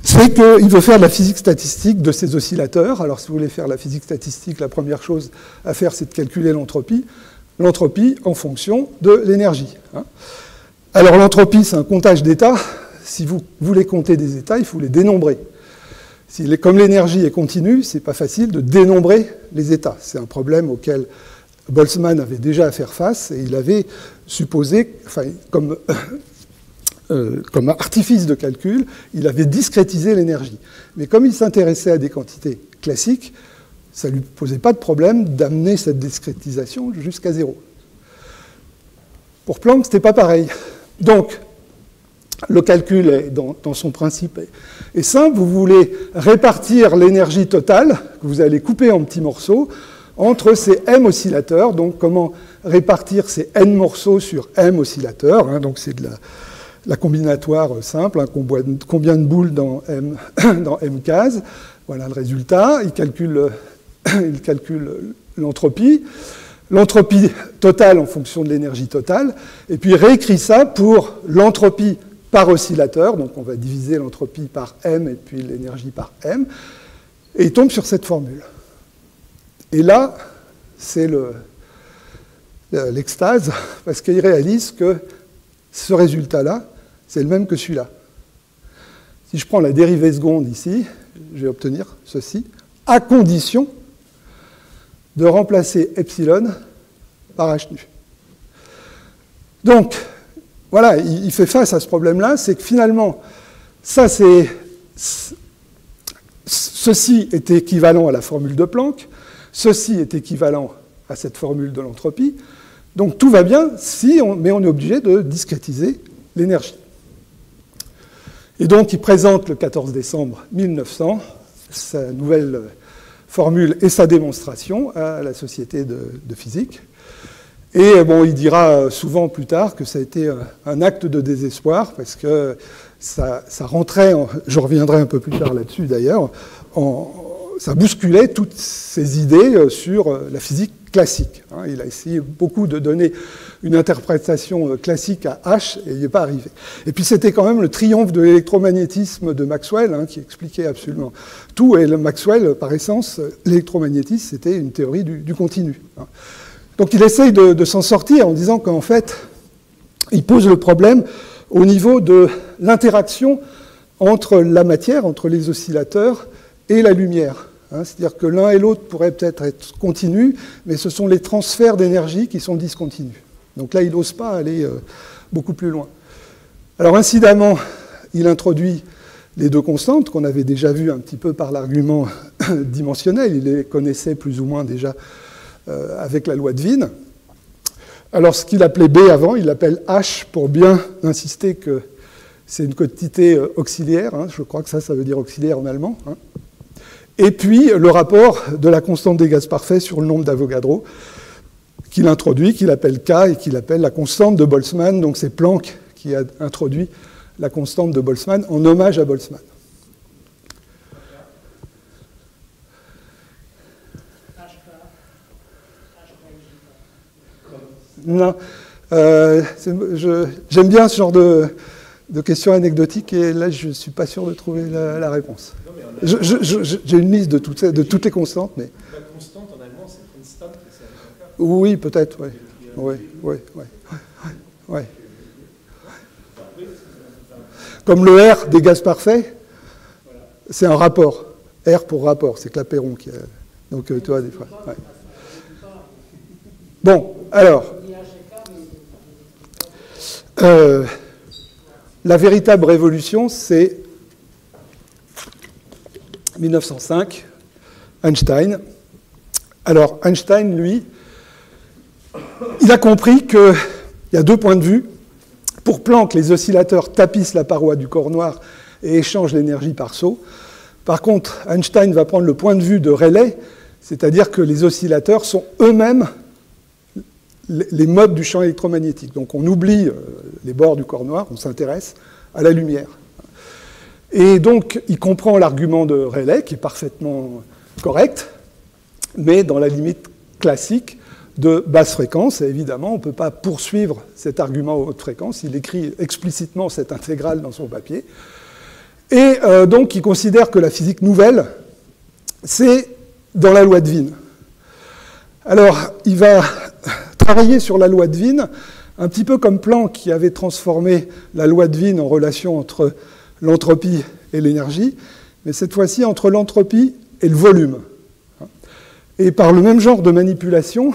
c'est qu'il veut faire de la physique statistique de ces oscillateurs. Alors si vous voulez faire la physique statistique, la première chose à faire, c'est de calculer l'entropie en fonction de l'énergie. Hein. Alors l'entropie, c'est un comptage d'états. Si vous voulez compter des états, il faut les dénombrer. Comme l'énergie est continue, ce n'est pas facile de dénombrer les états. C'est un problème auquel Boltzmann avait déjà à faire face, et il avait supposé, enfin, comme artifice de calcul, il avait discrétisé l'énergie. Mais comme il s'intéressait à des quantités classiques, ça ne lui posait pas de problème d'amener cette discrétisation jusqu'à 0. Pour Planck, ce n'était pas pareil. Donc, le calcul, dans son principe, est simple. Vous voulez répartir l'énergie totale, que vous allez couper en petits morceaux, entre ces m oscillateurs. Donc, comment répartir ces n morceaux sur m oscillateurs, hein, donc c'est de la combinatoire simple, hein, combien de boules dans m cases. Voilà le résultat. Il calcule l'entropie. L'entropie totale en fonction de l'énergie totale, et puis réécrit ça pour l'entropie par oscillateur, donc on va diviser l'entropie par m et puis l'énergie par m, et il tombe sur cette formule. Et là, c'est l'extase, parce qu'il réalise que ce résultat-là, c'est le même que celui-là. Si je prends la dérivée seconde ici, je vais obtenir ceci, à condition de remplacer epsilon par h nu. Donc, voilà, il fait face à ce problème-là, c'est que finalement, ceci est équivalent à la formule de Planck, ceci est équivalent à cette formule de l'entropie, donc tout va bien, mais on est obligé de discrétiser l'énergie. Et donc, il présente le 14 décembre 1900 sa nouvelle formule et sa démonstration à la Société de physique. Et bon, il dira souvent plus tard que ça a été un acte de désespoir, parce que ça rentrait, je reviendrai un peu plus tard là-dessus d'ailleurs, ça bousculait toutes ces idées sur la physique classique. Il a essayé beaucoup de donner une interprétation classique à H, et il n'y est pas arrivé. Et puis c'était quand même le triomphe de l'électromagnétisme de Maxwell, hein, qui expliquait absolument tout. Et le Maxwell, par essence, l'électromagnétisme, c'était une théorie du continu. Donc il essaye de s'en sortir en disant qu'en fait, il pose le problème au niveau de l'interaction entre la matière, entre les oscillateurs et la lumière. C'est-à-dire que l'un et l'autre pourraient peut-être être continus, mais ce sont les transferts d'énergie qui sont discontinus. Donc là, il n'ose pas aller beaucoup plus loin. Alors incidemment, il introduit les deux constantes qu'on avait déjà vues un petit peu par l'argument dimensionnel. Il les connaissait plus ou moins déjà avec la loi de Wien. Alors ce qu'il appelait B avant, il l'appelle H pour bien insister que c'est une quantité auxiliaire. Hein, je crois que ça veut dire auxiliaire en allemand. Hein. Et puis le rapport de la constante des gaz parfaits sur le nombre d'Avogadro, qu'il introduit, qu'il appelle K et qu'il appelle la constante de Boltzmann. Donc c'est Planck qui a introduit la constante de Boltzmann en hommage à Boltzmann. Non, j'aime bien ce genre de questions anecdotiques, et là je ne suis pas sûr de trouver la réponse. J'ai une liste de toutes les constantes, mais... La constante en allemand, c'est Constant, c'est un cas. Oui, peut-être, oui. Oui. Comme le R des gaz parfaits, c'est un rapport. R pour rapport, c'est Clapeyron qui a... Donc, tu vois, des fois... Ouais. Bon, alors... la véritable révolution, c'est 1905, Einstein. Alors, Einstein, lui, il a compris qu'il y a deux points de vue. Pour Planck, les oscillateurs tapissent la paroi du corps noir et échangent l'énergie par saut. Par contre, Einstein va prendre le point de vue de Rayleigh, c'est-à-dire que les oscillateurs sont eux-mêmes les modes du champ électromagnétique. Donc on oublie les bords du corps noir, on s'intéresse à la lumière. Et donc il comprend l'argument de Rayleigh, qui est parfaitement correct, mais dans la limite classique de basse fréquence. Et évidemment, on ne peut pas poursuivre cet argument à haute fréquence. Il écrit explicitement cette intégrale dans son papier. Et donc il considère que la physique nouvelle, c'est dans la loi de Wien. Alors, il va travailler sur la loi de Wien, un petit peu comme Planck qui avait transformé la loi de Wien en relation entre l'entropie et l'énergie, mais cette fois-ci entre l'entropie et le volume. Et par le même genre de manipulation,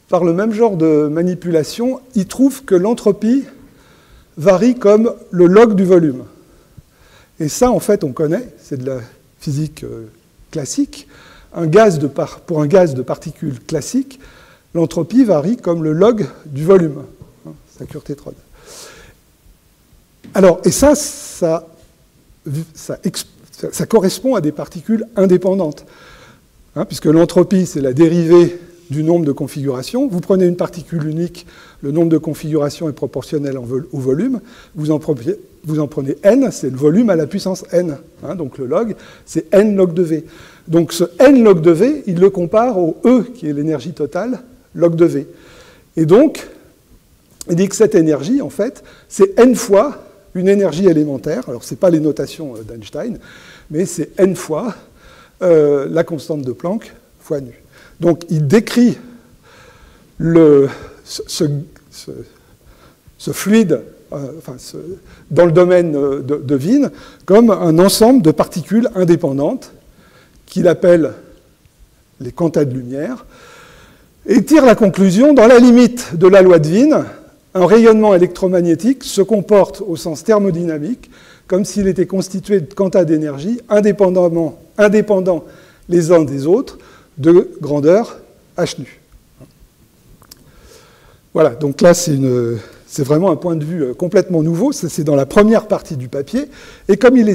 par le même genre de manipulation, il trouve que l'entropie varie comme le log du volume. Et ça, en fait, on connaît, c'est de la physique classique. Pour un gaz de particules classiques, l'entropie varie comme le log du volume, sa cure tétrode. Alors, et ça correspond à des particules indépendantes, puisque l'entropie, c'est la dérivée du nombre de configurations. Vous prenez une particule unique, le nombre de configurations est proportionnel au volume. Vous en prenez n, c'est le volume à la puissance n. Donc le log, c'est n log de v. Donc ce n log de v, il le compare au E, qui est l'énergie totale, log de v. Et donc, il dit que cette énergie, en fait, c'est n fois une énergie élémentaire. Alors, ce n'est pas les notations d'Einstein, mais c'est n fois la constante de Planck fois nu. Donc, il décrit ce fluide dans le domaine de Wien comme un ensemble de particules indépendantes qu'il appelle les quantas de lumière, et tire la conclusion, dans la limite de la loi de Wien, un rayonnement électromagnétique se comporte au sens thermodynamique comme s'il était constitué de quantas d'énergie indépendants les uns des autres, de grandeur h nu. Voilà, donc là c'est vraiment un point de vue complètement nouveau, c'est dans la première partie du papier, et comme il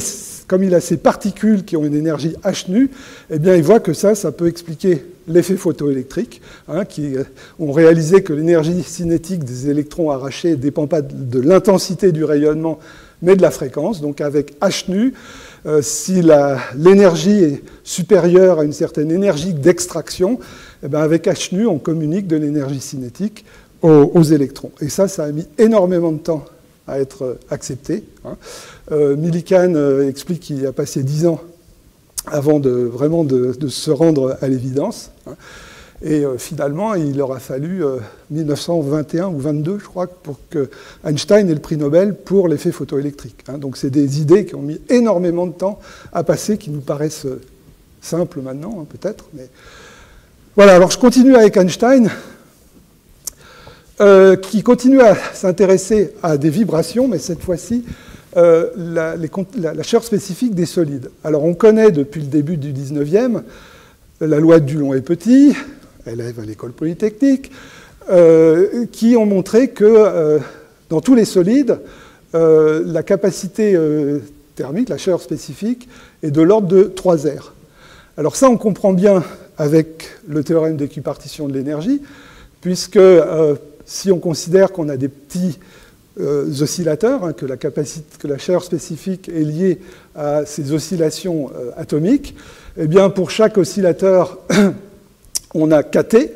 a ces particules qui ont une énergie h nu, eh bien il voit que ça peut expliquer l'effet photoélectrique, qui ont réalisé que l'énergie cinétique des électrons arrachés ne dépend pas de l'intensité du rayonnement, mais de la fréquence. Donc avec h nu, si l'énergie est supérieure à une certaine énergie d'extraction, eh bien avec h nu, on communique de l'énergie cinétique aux électrons. Et ça a mis énormément de temps à être accepté. Millikan explique qu'il a passé 10 ans avant de se rendre à l'évidence. Et finalement, il aura fallu 1921 ou 22, je crois, pour que Einstein ait le prix Nobel pour l'effet photoélectrique. Donc c'est des idées qui ont mis énormément de temps à passer, qui nous paraissent simples maintenant, peut-être. Mais voilà, alors je continue avec Einstein, qui continue à s'intéresser à des vibrations, mais cette fois-ci, la chaleur spécifique des solides. Alors on connaît depuis le début du 19e la loi de Dulong et Petit, élève à l'école polytechnique, qui ont montré que dans tous les solides, la capacité thermique, la chaleur spécifique, est de l'ordre de 3 R. Alors ça, on comprend bien avec le théorème d'équipartition de l'énergie, puisque si on considère qu'on a des petits oscillateurs, que la chaleur spécifique est liée à ces oscillations atomiques, eh bien pour chaque oscillateur, on a kT,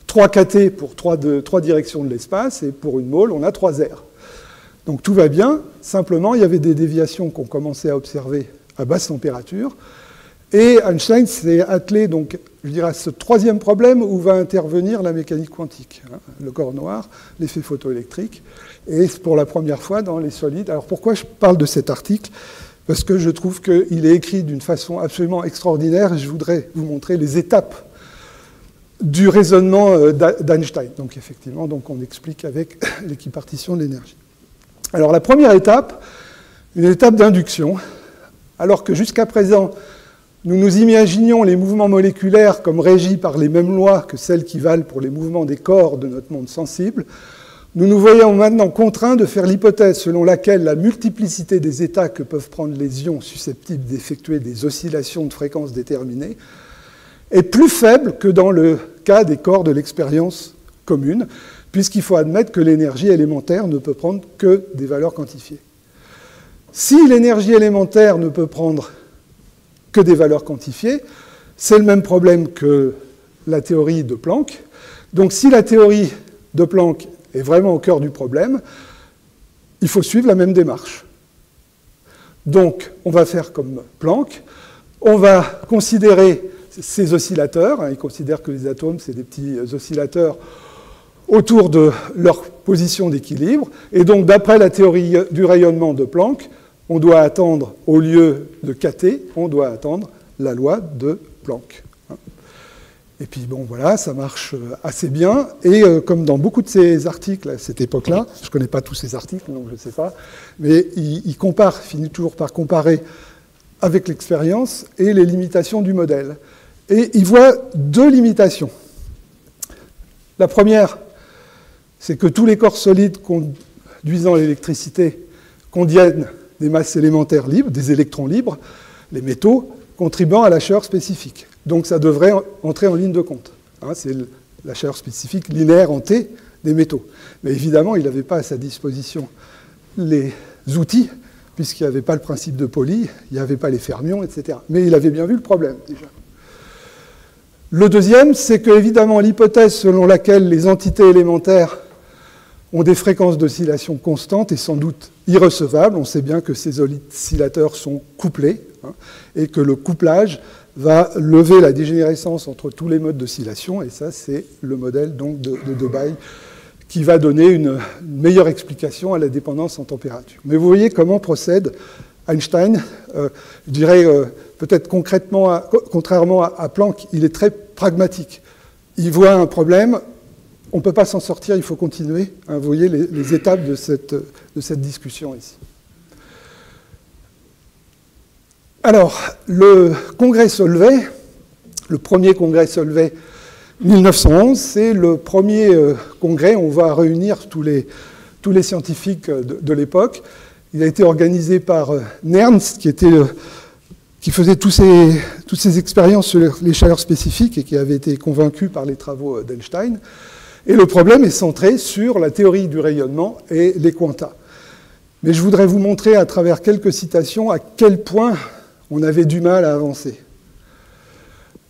3 kT pour 3 directions de l'espace, et pour une mole, on a 3 R. Donc tout va bien, simplement il y avait des déviations qu'on commençait à observer à basse température, et Einstein s'est attelé, donc, je dirais, à ce troisième problème où va intervenir la mécanique quantique, le corps noir, l'effet photoélectrique, et pour la première fois dans les solides. Alors pourquoi je parle de cet article ? Parce que je trouve qu'il est écrit d'une façon absolument extraordinaire, et je voudrais vous montrer les étapes du raisonnement d'Einstein. Donc effectivement, on explique avec l'équipartition de l'énergie. Alors la première étape, une étape d'induction, alors que jusqu'à présent, nous nous imaginions les mouvements moléculaires comme régis par les mêmes lois que celles qui valent pour les mouvements des corps de notre monde sensible, nous nous voyons maintenant contraints de faire l'hypothèse selon laquelle la multiplicité des états que peuvent prendre les ions susceptibles d'effectuer des oscillations de fréquence déterminées est plus faible que dans le cas des corps de l'expérience commune, puisqu'il faut admettre que l'énergie élémentaire ne peut prendre que des valeurs quantifiées. Si l'énergie élémentaire ne peut prendre que des valeurs quantifiées, c'est le même problème que la théorie de Planck. Donc si la théorie de Planck est vraiment au cœur du problème, il faut suivre la même démarche. Donc on va faire comme Planck, on va considérer ces oscillateurs, il considère que les atomes, c'est des petits oscillateurs autour de leur position d'équilibre, et donc d'après la théorie du rayonnement de Planck, on doit attendre, au lieu de kT, on doit attendre la loi de Planck. Et puis bon, voilà, ça marche assez bien. Et comme dans beaucoup de ces articles à cette époque-là, je ne connais pas tous ces articles, donc je ne sais pas, mais il finit toujours par comparer avec l'expérience et les limitations du modèle. Et il voit deux limitations. La première, c'est que tous les corps solides conduisant l'électricité contiennent des masses élémentaires libres, des électrons libres, les métaux, contribuant à la chaleur spécifique. Donc ça devrait entrer en ligne de compte. C'est la chaleur spécifique linéaire en T des métaux. Mais évidemment, il n'avait pas à sa disposition les outils, puisqu'il n'y avait pas le principe de Pauli, il n'y avait pas les fermions, etc. Mais il avait bien vu le problème, déjà. Le deuxième, c'est que, évidemment, l'hypothèse selon laquelle les entités élémentaires ont des fréquences d'oscillation constantes est sans doute irrecevable. On sait bien que ces oscillateurs sont couplés, et que le couplage va lever la dégénérescence entre tous les modes d'oscillation, et ça, c'est le modèle donc, de Debye qui va donner une meilleure explication à la dépendance en température. Mais vous voyez comment procède Einstein. Je dirais peut-être concrètement, contrairement à Planck, il est très pragmatique. Il voit un problème, on ne peut pas s'en sortir, il faut continuer. Vous voyez les étapes de cette discussion ici. Alors, le congrès Solvay, le premier congrès Solvay 1911, c'est le premier congrès où on va réunir tous les scientifiques de l'époque. Il a été organisé par Nernst, qui faisait toutes ces expériences sur les chaleurs spécifiques et qui avait été convaincu par les travaux d'Einstein. Et le problème est centré sur la théorie du rayonnement et les quanta. Mais je voudrais vous montrer à travers quelques citations à quel point on avait du mal à avancer.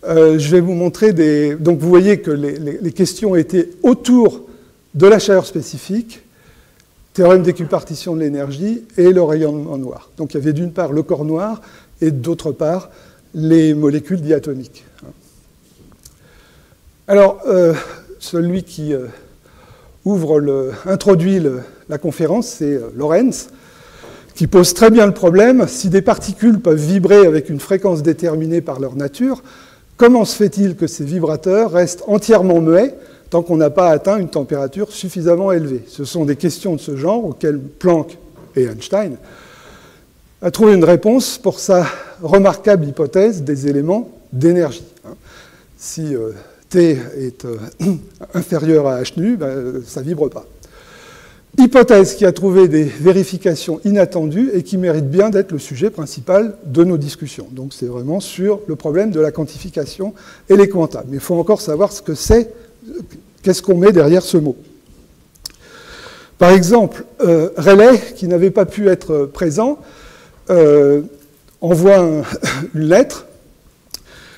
Je vais vous montrer Donc vous voyez que les questions étaient autour de la chaleur spécifique, théorème d'équipartition de l'énergie et le rayonnement noir. Donc il y avait d'une part le corps noir et d'autre part les molécules diatomiques. Alors, celui qui introduit la conférence, c'est Lorentz, qui pose très bien le problème. Si des particules peuvent vibrer avec une fréquence déterminée par leur nature, comment se fait-il que ces vibrateurs restent entièrement muets tant qu'on n'a pas atteint une température suffisamment élevée? Ce sont des questions de ce genre auxquelles Planck et Einstein ont trouvé une réponse pour sa remarquable hypothèse des éléments d'énergie. Si T est inférieur à H nu, ça ne vibre pas. Hypothèse qui a trouvé des vérifications inattendues et qui mérite bien d'être le sujet principal de nos discussions. Donc c'est vraiment sur le problème de la quantification et les quanta. Mais il faut encore savoir ce que c'est, qu'est-ce qu'on met derrière ce mot. Par exemple, Rayleigh, qui n'avait pas pu être présent, envoie une lettre.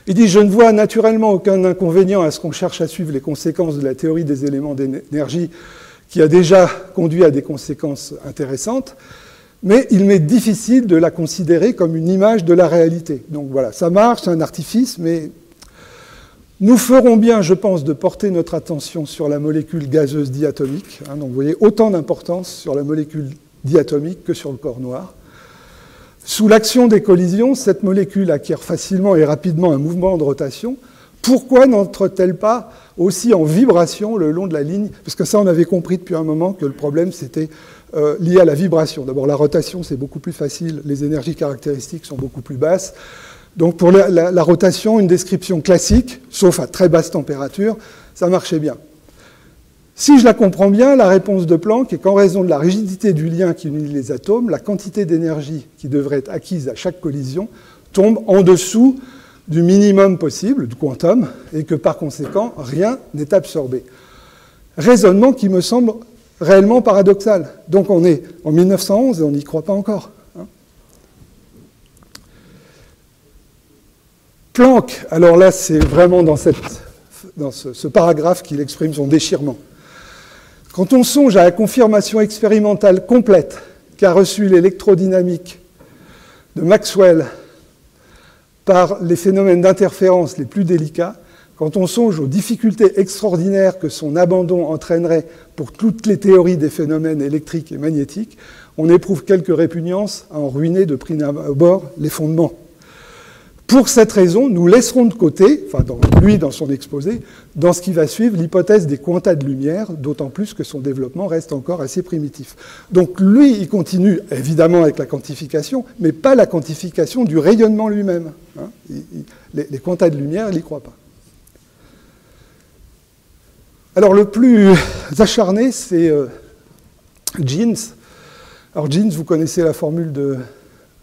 Il dit « Je ne vois naturellement aucun inconvénient à ce qu'on cherche à suivre les conséquences de la théorie des éléments d'énergie qui a déjà conduit à des conséquences intéressantes, mais il m'est difficile de la considérer comme une image de la réalité. » Donc voilà, ça marche, c'est un artifice, mais nous ferons bien, je pense, de porter notre attention sur la molécule gazeuse diatomique. Donc vous voyez, autant d'importance sur la molécule diatomique que sur le corps noir. Sous l'action des collisions, cette molécule acquiert facilement et rapidement un mouvement de rotation. Pourquoi n'entre-t-elle pas aussi en vibration le long de la ligne? Parce que ça, on avait compris depuis un moment que le problème, c'était lié à la vibration. D'abord, la rotation, c'est beaucoup plus facile. Les énergies caractéristiques sont beaucoup plus basses. Donc, pour la rotation, une description classique, sauf à très basse température, ça marchait bien. Si je la comprends bien, la réponse de Planck est qu'en raison de la rigidité du lien qui unit les atomes, la quantité d'énergie qui devrait être acquise à chaque collision tombe en dessous du minimum possible, du quantum, et que par conséquent, rien n'est absorbé. Raisonnement qui me semble réellement paradoxal. Donc on est en 1911 et on n'y croit pas encore. Planck, alors là c'est vraiment dans ce paragraphe qu'il exprime son déchirement. Quand on songe à la confirmation expérimentale complète qu'a reçue l'électrodynamique de Maxwell par les phénomènes d'interférence les plus délicats, quand on songe aux difficultés extraordinaires que son abandon entraînerait pour toutes les théories des phénomènes électriques et magnétiques, on éprouve quelques répugnances à en ruiner de prime abord les fondements. Pour cette raison, nous laisserons de côté, enfin lui dans son exposé, dans ce qui va suivre, l'hypothèse des quantas de lumière, d'autant plus que son développement reste encore assez primitif. Donc lui, il continue évidemment avec la quantification, mais pas la quantification du rayonnement lui-même. Hein. Les quantas de lumière, il n'y croit pas. Alors le plus acharné, c'est Jeans. Alors Jeans, vous connaissez la formule de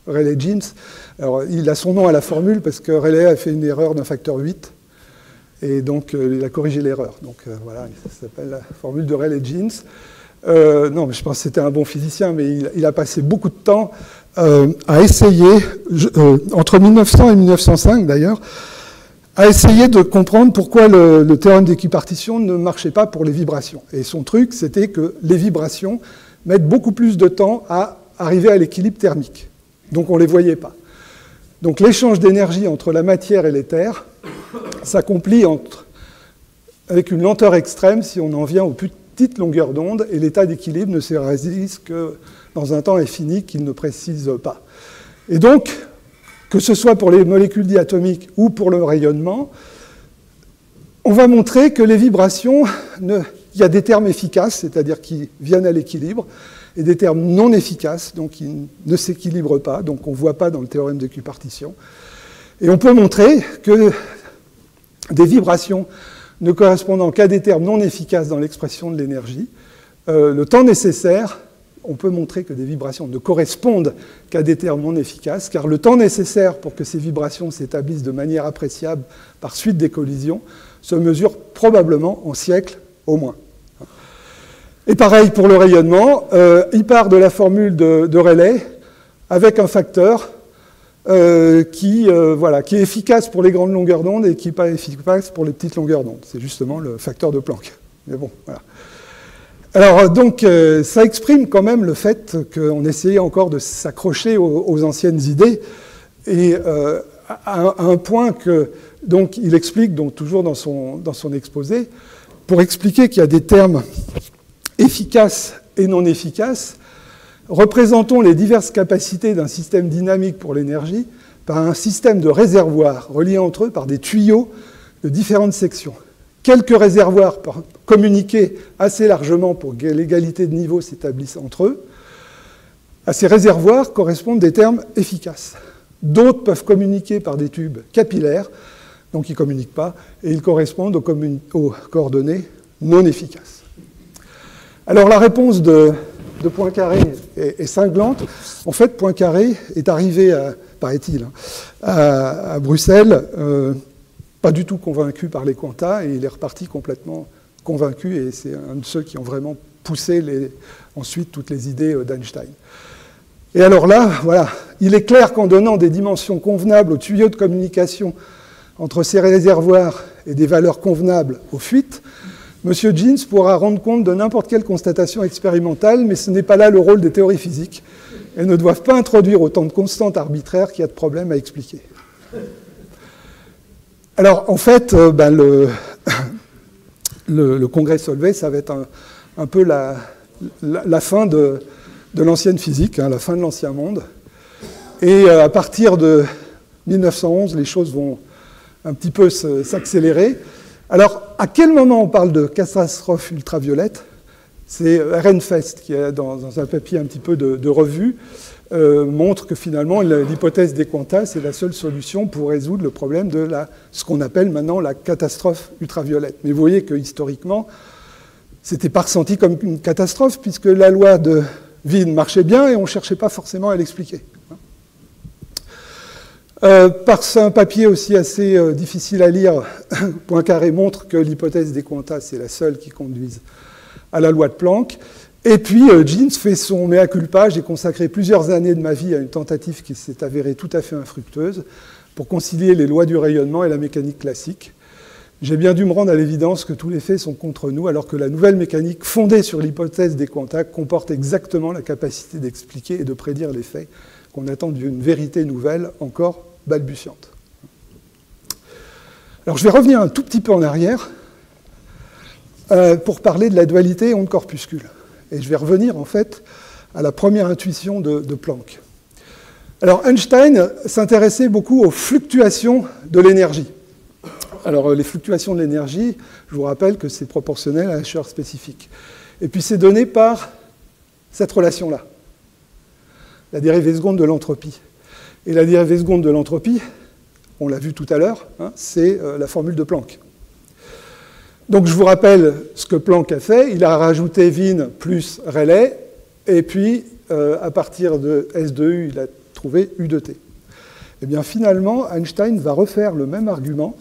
Rayleigh-Jeans. Alors il a son nom à la formule parce que Rayleigh a fait une erreur d'un facteur 8 et donc il a corrigé l'erreur. Donc voilà, ça s'appelle la formule de Rayleigh-Jeans. Non, mais je pense que c'était un bon physicien, mais il a passé beaucoup de temps à essayer, entre 1900 et 1905 d'ailleurs, à essayer de comprendre pourquoi le théorème d'équipartition ne marchait pas pour les vibrations. Et son truc, c'était que les vibrations mettent beaucoup plus de temps à arriver à l'équilibre thermique. Donc on ne les voyait pas. Donc l'échange d'énergie entre la matière et l'éther s'accomplit avec une lenteur extrême si on en vient aux petites longueurs d'onde, et l'état d'équilibre ne se réalise que dans un temps infini qu'il ne précise pas. Et donc, que ce soit pour les molécules diatomiques ou pour le rayonnement, on va montrer que les vibrations, il y a des termes efficaces, c'est-à-dire qui viennent à l'équilibre, et des termes non efficaces, donc qui ne s'équilibrent pas, donc on ne voit pas dans le théorème d'équipartition. Et on peut montrer que des vibrations ne correspondant qu'à des termes non efficaces dans l'expression de l'énergie, le temps nécessaire, on peut montrer que des vibrations ne correspondent qu'à des termes non efficaces, car le temps nécessaire pour que ces vibrations s'établissent de manière appréciable par suite des collisions se mesure probablement en siècles au moins. Et pareil pour le rayonnement, il part de la formule de Rayleigh avec un facteur qui est efficace pour les grandes longueurs d'onde et qui n'est pas efficace pour les petites longueurs d'onde. C'est justement le facteur de Planck. Mais bon, voilà. Alors, donc, ça exprime quand même le fait qu'on essayait encore de s'accrocher aux anciennes idées, et à un point que, donc, il explique, donc, toujours dans son exposé, pour expliquer qu'il y a des termes efficaces et non efficaces, représentons les diverses capacités d'un système dynamique pour l'énergie par un système de réservoirs reliés entre eux par des tuyaux de différentes sections. Quelques réservoirs communiqués assez largement pour que l'égalité de niveau s'établisse entre eux. À ces réservoirs correspondent des termes efficaces. D'autres peuvent communiquer par des tubes capillaires, donc ils ne communiquent pas, et ils correspondent aux coordonnées non efficaces. Alors la réponse de Poincaré est cinglante. En fait, Poincaré est arrivé, paraît-il, à Bruxelles, pas du tout convaincu par les quantas, et il est reparti complètement convaincu, et c'est un de ceux qui ont vraiment poussé ensuite toutes les idées d'Einstein. Et alors là, voilà, il est clair qu'en donnant des dimensions convenables aux tuyaux de communication entre ces réservoirs et des valeurs convenables aux fuites, M. Jeans pourra rendre compte de n'importe quelle constatation expérimentale, mais ce n'est pas là le rôle des théories physiques. Elles ne doivent pas introduire autant de constantes arbitraires qu'il y a de problèmes à expliquer. Alors, en fait, le congrès Solvay, ça va être un peu la fin de l'ancienne physique, hein, la fin de l'ancien monde. Et à partir de 1911, les choses vont un petit peu s'accélérer. Alors, à quel moment on parle de catastrophe ultraviolette? C'est Ehrenfest qui, dans un papier un petit peu de revue, montre que finalement l'hypothèse des quantas, c'est la seule solution pour résoudre le problème de ce qu'on appelle maintenant la catastrophe ultraviolette. Mais vous voyez que historiquement, c'était pas ressenti comme une catastrophe, puisque la loi de Wien marchait bien et on ne cherchait pas forcément à l'expliquer. Par un papier aussi assez difficile à lire, Poincaré montre que l'hypothèse des quantas, c'est la seule qui conduise à la loi de Planck. Et puis, Jeans fait son mea culpa. J'ai consacré plusieurs années de ma vie à une tentative qui s'est avérée tout à fait infructueuse pour concilier les lois du rayonnement et la mécanique classique. J'ai bien dû me rendre à l'évidence que tous les faits sont contre nous, alors que la nouvelle mécanique, fondée sur l'hypothèse des quantas, comporte exactement la capacité d'expliquer et de prédire les faits qu'on attend d'une vérité nouvelle encore balbutiante. Alors, je vais revenir un tout petit peu en arrière pour parler de la dualité onde-corpuscule. Et je vais revenir, en fait, à la première intuition de Planck. Alors Einstein s'intéressait beaucoup aux fluctuations de l'énergie. Alors les fluctuations de l'énergie, je vous rappelle que c'est proportionnel à la chaleur spécifique. Et puis c'est donné par cette relation-là, la dérivée seconde de l'entropie. Et la dérivée seconde de l'entropie, on l'a vu tout à l'heure, hein, c'est la formule de Planck. Donc je vous rappelle ce que Planck a fait. Il a rajouté Wien plus Rayleigh, et puis à partir de S de U, il a trouvé U de T. Et bien finalement, Einstein va refaire le même argument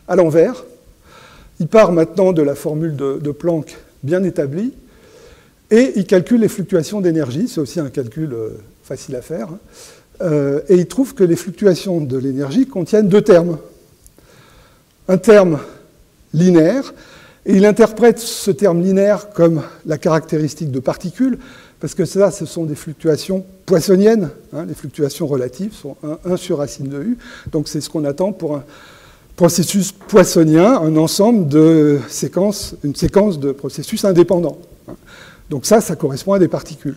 à l'envers. Il part maintenant de la formule de Planck bien établie, et il calcule les fluctuations d'énergie. C'est aussi un calcul facile à faire. Et il trouve que les fluctuations de l'énergie contiennent deux termes. Un terme linéaire, et il interprète ce terme linéaire comme la caractéristique de particules, parce que ça, ce sont des fluctuations poissoniennes. Hein, les fluctuations relatives sont 1 sur racine de U. Donc c'est ce qu'on attend pour un processus poissonien, un ensemble de séquences, une séquence de processus indépendants. Donc ça correspond à des particules.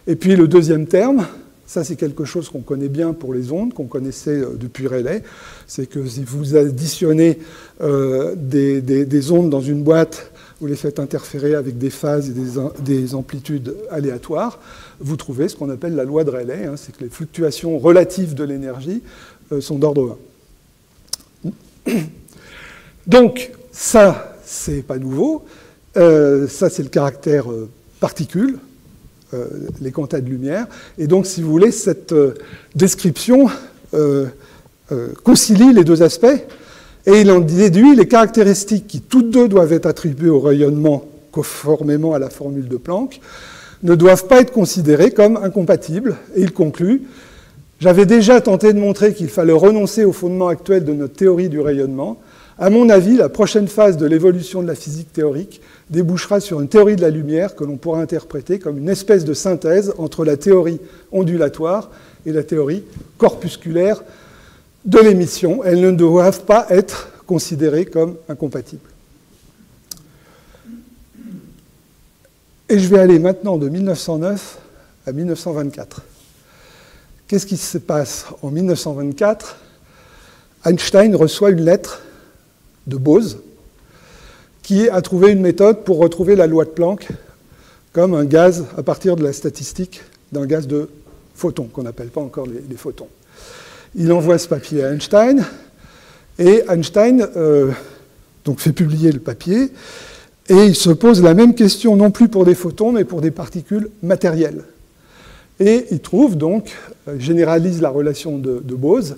Et puis le deuxième terme, ça c'est quelque chose qu'on connaît bien pour les ondes, qu'on connaissait depuis Rayleigh, c'est que si vous additionnez des ondes dans une boîte, vous les faites interférer avec des phases et des amplitudes aléatoires, vous trouvez ce qu'on appelle la loi de Rayleigh, hein, c'est que les fluctuations relatives de l'énergie sont d'ordre 1. Donc ça, c'est pas nouveau, ça c'est le caractère particule, les quantas de lumière. Et donc, si vous voulez, cette description concilie les deux aspects, et il en déduit les caractéristiques qui, toutes deux, doivent être attribuées au rayonnement conformément à la formule de Planck, ne doivent pas être considérées comme incompatibles. Et il conclut « J'avais déjà tenté de montrer qu'il fallait renoncer au fondement actuel de notre théorie du rayonnement. À mon avis, la prochaine phase de l'évolution de la physique théorique débouchera sur une théorie de la lumière que l'on pourra interpréter comme une espèce de synthèse entre la théorie ondulatoire et la théorie corpusculaire de l'émission. Elles ne doivent pas être considérées comme incompatibles. » Et je vais aller maintenant de 1909 à 1924. Qu'est-ce qui se passe en 1924 ? Einstein reçoit une lettre de Bose, qui a trouvé une méthode pour retrouver la loi de Planck comme un gaz à partir de la statistique d'un gaz de photons, qu'on n'appelle pas encore les photons. Il envoie ce papier à Einstein, et Einstein donc fait publier le papier, et il se pose la même question non plus pour des photons, mais pour des particules matérielles. Et il trouve donc, généralise la relation de Bose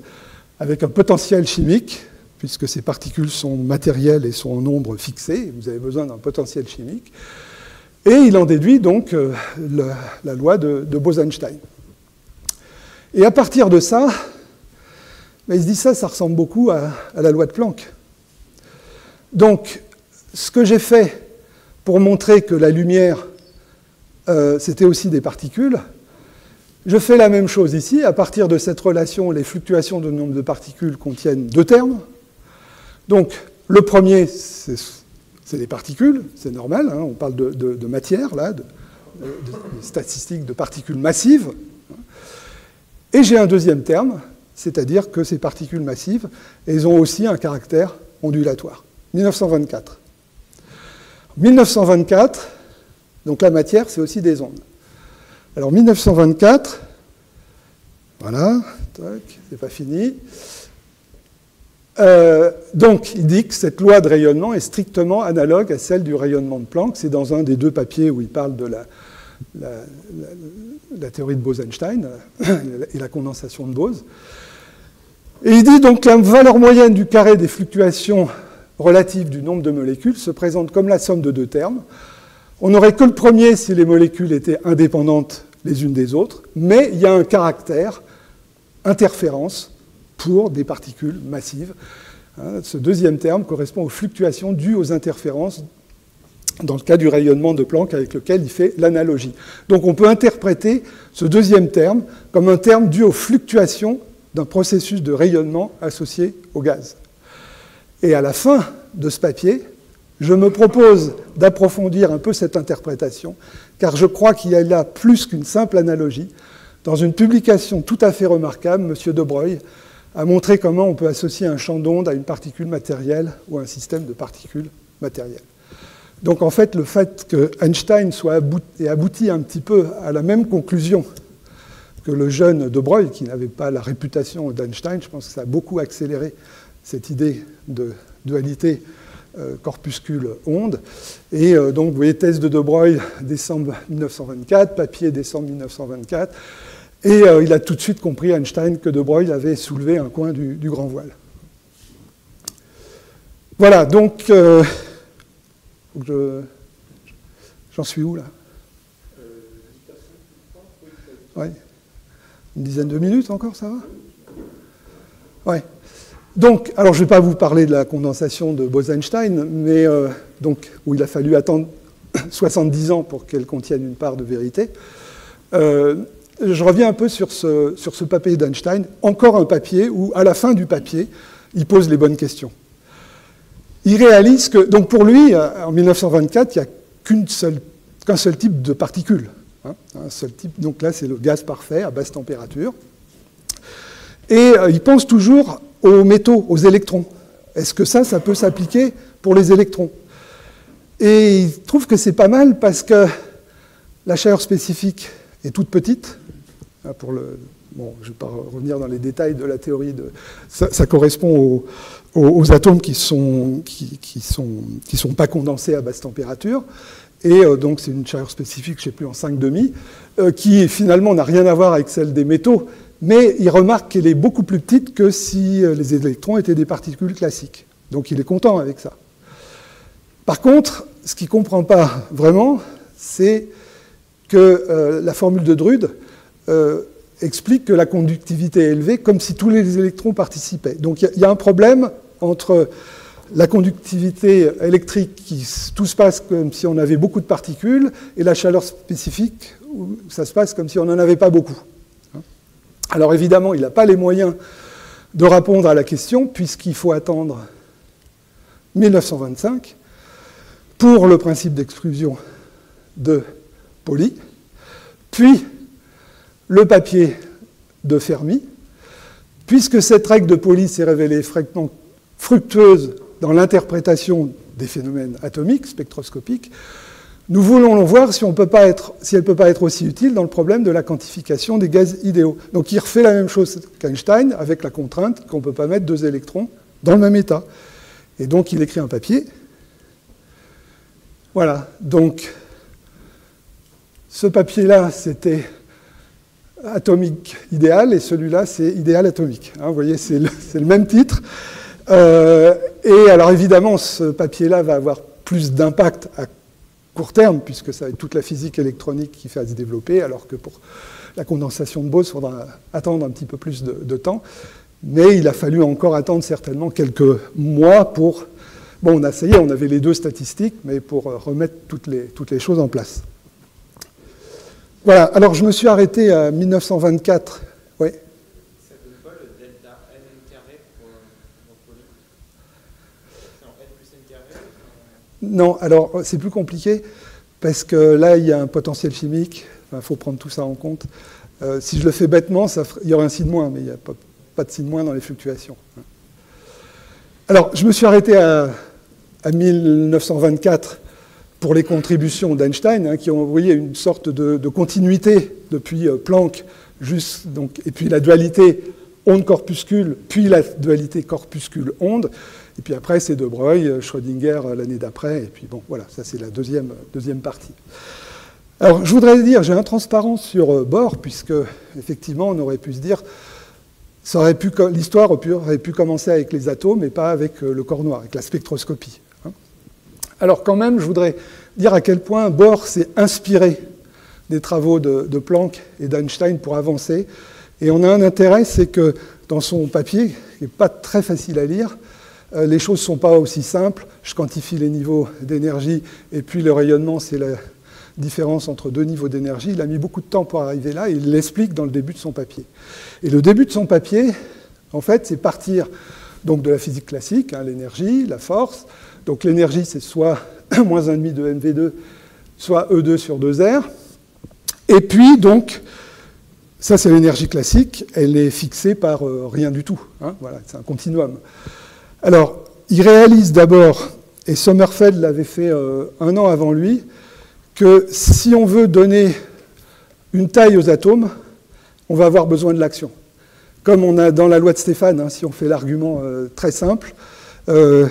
avec un potentiel chimique, puisque ces particules sont matérielles et sont en nombre fixé, vous avez besoin d'un potentiel chimique, et il en déduit donc la loi de Bose-Einstein. Et à partir de ça, il se dit ça ressemble beaucoup à la loi de Planck. Donc, ce que j'ai fait pour montrer que la lumière, c'était aussi des particules, je fais la même chose ici. À partir de cette relation, les fluctuations de nombre de particules contiennent deux termes. Donc, le premier, c'est des particules, c'est normal, hein, on parle de matière, là, de statistiques de particules massives. Et j'ai un deuxième terme, c'est-à-dire que ces particules massives, elles ont aussi un caractère ondulatoire. 1924. 1924, donc la matière, c'est aussi des ondes. Alors, 1924, voilà, c'est pas fini. Donc, il dit que cette loi de rayonnement est strictement analogue à celle du rayonnement de Planck. C'est dans un des deux papiers où il parle de la théorie de Bose-Einstein et la condensation de Bose. Et il dit donc que la valeur moyenne du carré des fluctuations relatives du nombre de molécules se présente comme la somme de deux termes. On n'aurait que le premier si les molécules étaient indépendantes les unes des autres, mais il y a un caractère interférence pour des particules massives. Ce deuxième terme correspond aux fluctuations dues aux interférences dans le cas du rayonnement de Planck avec lequel il fait l'analogie. Donc on peut interpréter ce deuxième terme comme un terme dû aux fluctuations d'un processus de rayonnement associé au gaz. Et à la fin de ce papier, je me propose d'approfondir un peu cette interprétation, car je crois qu'il y a là plus qu'une simple analogie, dans une publication tout à fait remarquable, M. de Broglie a montré comment on peut associer un champ d'onde à une particule matérielle ou à un système de particules matérielles. Donc en fait, le fait que Einstein ait abouti un petit peu à la même conclusion que le jeune de Broglie, qui n'avait pas la réputation d'Einstein, je pense que ça a beaucoup accéléré cette idée de dualité corpuscule-onde. Et donc, vous voyez, thèse de Broglie, décembre 1924, papier, décembre 1924. Et il a tout de suite compris, Einstein, que de Broglie avait soulevé un coin du grand voile. Voilà, donc, j'en suis où, là? Ouais. Une dizaine de minutes encore, ça va? Ouais. Donc, alors je ne vais pas vous parler de la condensation de Bose-Einstein, mais donc, où il a fallu attendre 70 ans pour qu'elle contienne une part de vérité. Je reviens un peu sur ce papier d'Einstein, encore un papier où, à la fin du papier, il pose les bonnes questions. Il réalise que, donc pour lui, en 1924, il n'y a qu'un seul type de particules. Hein, un seul type, donc là, c'est le gaz parfait à basse température. Et il pense toujours aux métaux, aux électrons. Est-ce que ça peut s'appliquer pour les électrons? Et il trouve que c'est pas mal parce que la chaleur spécifique est toute petite. Bon, je ne vais pas revenir dans les détails de la théorie. Ça correspond aux atomes qui sont pas condensés à basse température. Et donc c'est une chaleur spécifique, je ne sais plus, en 5,5, qui finalement n'a rien à voir avec celle des métaux. Mais il remarque qu'elle est beaucoup plus petite que si les électrons étaient des particules classiques. Donc il est content avec ça. Par contre, ce qu'il ne comprend pas vraiment, c'est que la formule de Drude explique que la conductivité est élevée comme si tous les électrons participaient. Donc il y a un problème entre la conductivité électrique, tout se passe comme si on avait beaucoup de particules, et la chaleur spécifique, où ça se passe comme si on n'en avait pas beaucoup. Alors évidemment, il n'a pas les moyens de répondre à la question, puisqu'il faut attendre 1925 pour le principe d'exclusion de Pauli, puis le papier de Fermi, puisque cette règle de Pauli s'est révélée fructueuse dans l'interprétation des phénomènes atomiques, spectroscopiques, nous voulons voir si elle ne peut pas être aussi utile dans le problème de la quantification des gaz idéaux. Donc il refait la même chose qu'Einstein, avec la contrainte qu'on ne peut pas mettre deux électrons dans le même état. Et donc il écrit un papier. Voilà, donc ce papier-là, c'était atomique idéal, et celui-là, c'est idéal atomique. Hein, vous voyez, c'est le même titre. Et alors évidemment, ce papier-là va avoir plus d'impact à court terme, puisque ça va être toute la physique électronique qui va se développer, alors que pour la condensation de Bose, il faudra attendre un petit peu plus de temps. Mais il a fallu encore attendre certainement quelques mois pour... Bon, ça y est, on avait les deux statistiques, mais pour remettre toutes les choses en place. Voilà, alors je me suis arrêté à 1924. Oui. Ça donne pas le delta n carré pour Pauli? C'est en n plus n carré? Non, alors c'est plus compliqué, parce que là, il y a un potentiel chimique, il faut prendre tout ça en compte. Si je le fais bêtement, il y aurait un signe moins, mais il n'y a pas de signe moins dans les fluctuations. Alors, je me suis arrêté à 1924 pour les contributions d'Einstein, qui ont envoyé une sorte de continuité depuis Planck, et puis la dualité onde-corpuscule, puis la dualité corpuscule-onde, et puis après c'est de Broglie, Schrödinger l'année d'après, et puis bon, voilà, ça c'est la deuxième partie. Alors je voudrais dire, j'ai un transparent sur Bohr, puisque effectivement on aurait pu se dire, l'histoire aurait pu commencer avec les atomes, et pas avec le corps noir, avec la spectroscopie. Alors quand même, je voudrais dire à quel point Bohr s'est inspiré des travaux de Planck et d'Einstein pour avancer. Et on a un intérêt, c'est que dans son papier, qui n'est pas très facile à lire, les choses ne sont pas aussi simples. Je quantifie les niveaux d'énergie, et puis le rayonnement, c'est la différence entre deux niveaux d'énergie. Il a mis beaucoup de temps pour arriver là, et il l'explique dans le début de son papier. Et le début de son papier, en fait, c'est partir donc, de la physique classique, l'énergie, la force. Donc l'énergie, c'est soit moins 1,5 de mv2, soit E2 sur 2r. Et puis, donc, Ça, c'est l'énergie classique. Elle est fixée par rien du tout. Hein, voilà, c'est un continuum. Alors, il réalise d'abord, et Sommerfeld l'avait fait 1 an avant lui, que si on veut donner une taille aux atomes, on va avoir besoin de l'action. Comme on a dans la loi de Stéphane, hein, si on fait l'argument très simple, je